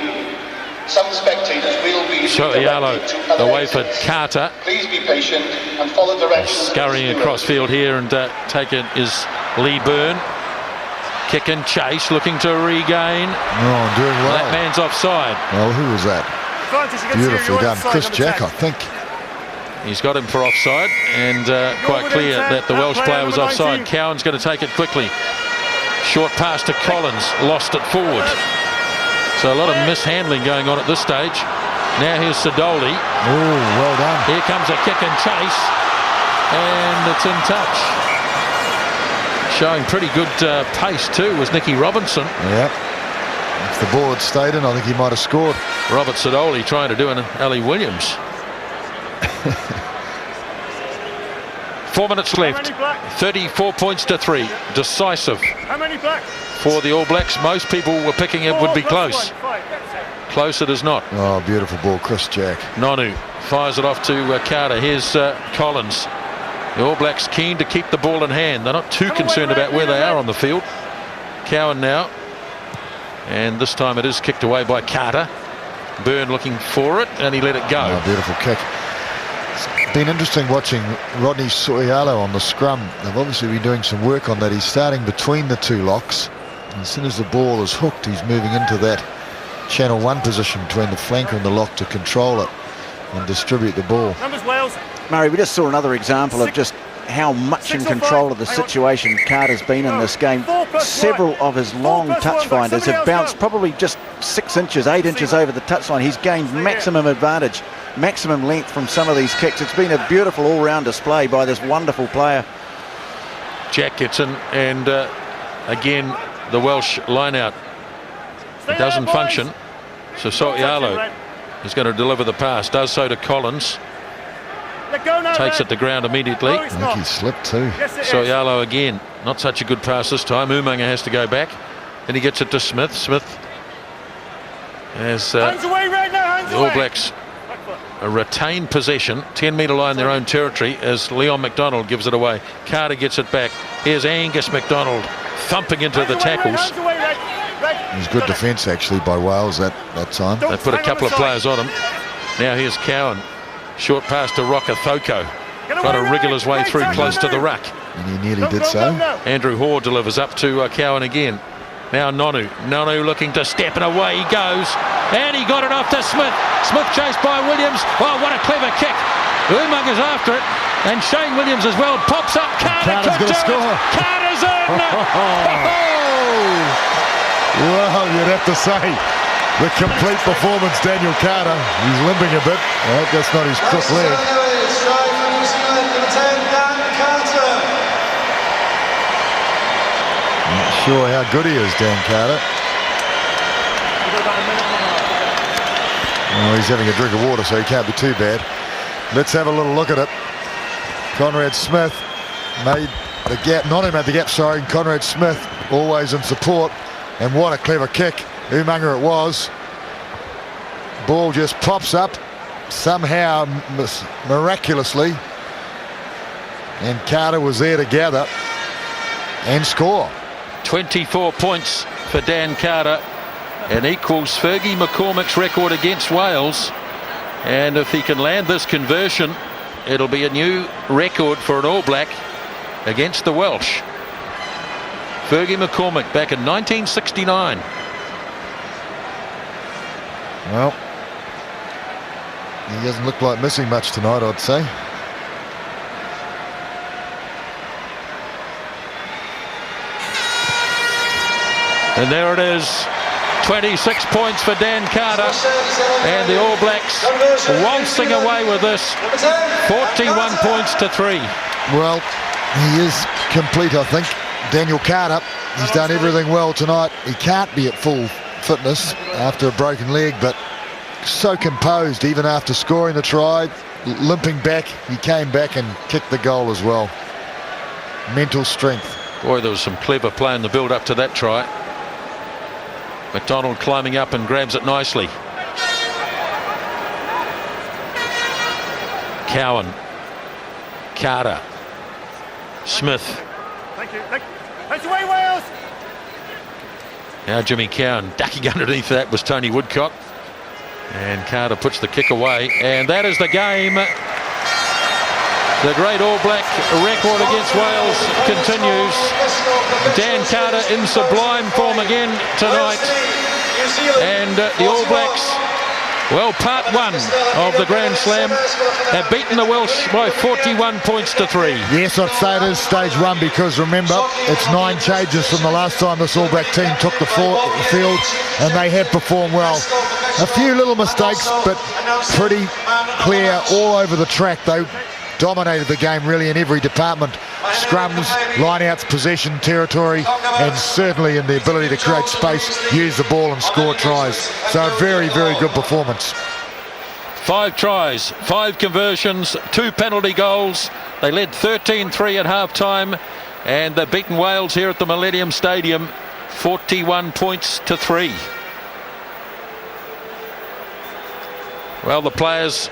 Some spectators will be Sotialo away for Carter. Please be patient and follow directions. Scurrying across field here, and taken is Lee Byrne. Kick and chase, looking to regain. Oh, doing well. That man's offside. Well, who was that? Beautifully done. Chris Jack, I think. He's got him for offside, and quite clear that the Welsh player was offside. Cowan's going to take it quickly. Short pass to Collins, lost it forward. So a lot of mishandling going on at this stage. Now here's Sidoli. Oh, well done. Here comes a kick and chase, and it's in touch. Showing pretty good pace too was Nicky Robinson. Yeah. If the ball had stayed in, I think he might have scored. Robert Sidoli trying to do an Ali Williams. 4 minutes left. 34 points to 3. Decisive. How many black? For the All Blacks. Most people were picking it would be close. Close it is not. Oh, beautiful ball, Chris Jack. Nonu fires it off to Carter. Here's Collins. The All Blacks keen to keep the ball in hand. They're not too concerned about where they are on the field. Cowan now. And this time it is kicked away by Carter. Byrne looking for it, and he let it go. Oh, beautiful kick. It's been interesting watching Rodney Sotialo on the scrum. They've obviously been doing some work on that. He's starting between the two locks. And as soon as the ball is hooked, he's moving into that channel 1 position between the flanker and the lock to control it and distribute the ball. Numbers Wales. Murray, we just saw another example of just how much in control of the situation Carter's been in this game. Several of his long touch finders have bounced probably just 6 inches, 8 inches over the touchline. He's gained maximum advantage, maximum length from some of these kicks. It's been a beautiful all-round display by this wonderful player. Jack gets in, and again the Welsh line-out doesn't function. So Sotialo is going to deliver the pass, does so to Collins. Takes it to ground immediately. I think he slipped too. Sotialo again, not such a good pass this time. Umaga has to go back, and he gets it to Smith. Smith has the All Blacks retain possession, 10-metre line their own territory, as Leon McDonald gives it away. Carter gets it back. Here's Angus McDonald thumping into the tackles. It was good defence actually by Wales that time. They put a couple of players on him. Now here's Cowan. Short pass to Rocker Thoko. Trying to wriggle his way through close to the ruck. And he nearly did so. Andrew Hoare delivers up to Cowan again. Now Nonu. Nonu looking to step, and away he goes. And he got it off to Smith. Smith chased by Williams. Oh, what a clever kick. Umaga's after it. And Shane Williams as well. Pops up. Carter's going to score. Carter's in. Well, you'd have to say the complete performance, Daniel Carter. He's limping a bit. I hope that's not his crook leg. Not sure how good he is, Dan Carter. Oh, he's having a drink of water, so he can't be too bad. Let's have a little look at it. Conrad Smith made the gap. Nonu made the gap, sorry. And Conrad Smith always in support. And what a clever kick. Umaga it was. Ball just pops up somehow, miraculously. And Carter was there to gather and score. 24 points for Dan Carter, and equals Fergie McCormick's record against Wales. And if he can land this conversion, it'll be a new record for an All Black against the Welsh. Fergie McCormick back in 1969. Well, he doesn't look like missing much tonight, I'd say. And there it is, 26 points for Dan Carter, and the All Blacks waltzing away with this, 41 points to 3. Well, he is complete, I think. Daniel Carter, he's done everything well tonight. He can't be at full fitness after a broken leg, but so composed even after scoring the try. Limping back, he came back and kicked the goal as well. Mental strength. Boy, there was some clever play in the build up to that try. McDonald climbing up and grabs it nicely. Cowan, Carter, Smith. Thank you. Thanks away, Wales. Now Jimmy Cowan ducking underneath that was Tony Woodcock. And Carter puts the kick away. And that is the game. The great All Black record against Wales continues. Dan Carter in sublime form again tonight. And the All Blacks, well, part one of the Grand Slam, have beaten the Welsh by 41 points to 3. Yes, I'd say it is stage one, because remember, it's 9 changes from the last time this All Black team took the field, and they have performed well. A few little mistakes, but pretty clear all over the track. They dominated the game really in every department. Scrums, lineouts, possession, territory, and certainly in the ability to create space, use the ball and score tries. So a very, very good performance. 5 tries, 5 conversions, 2 penalty goals. They led 13-3 at half-time, and they've beaten Wales here at the Millennium Stadium 41 points to 3. Well, the players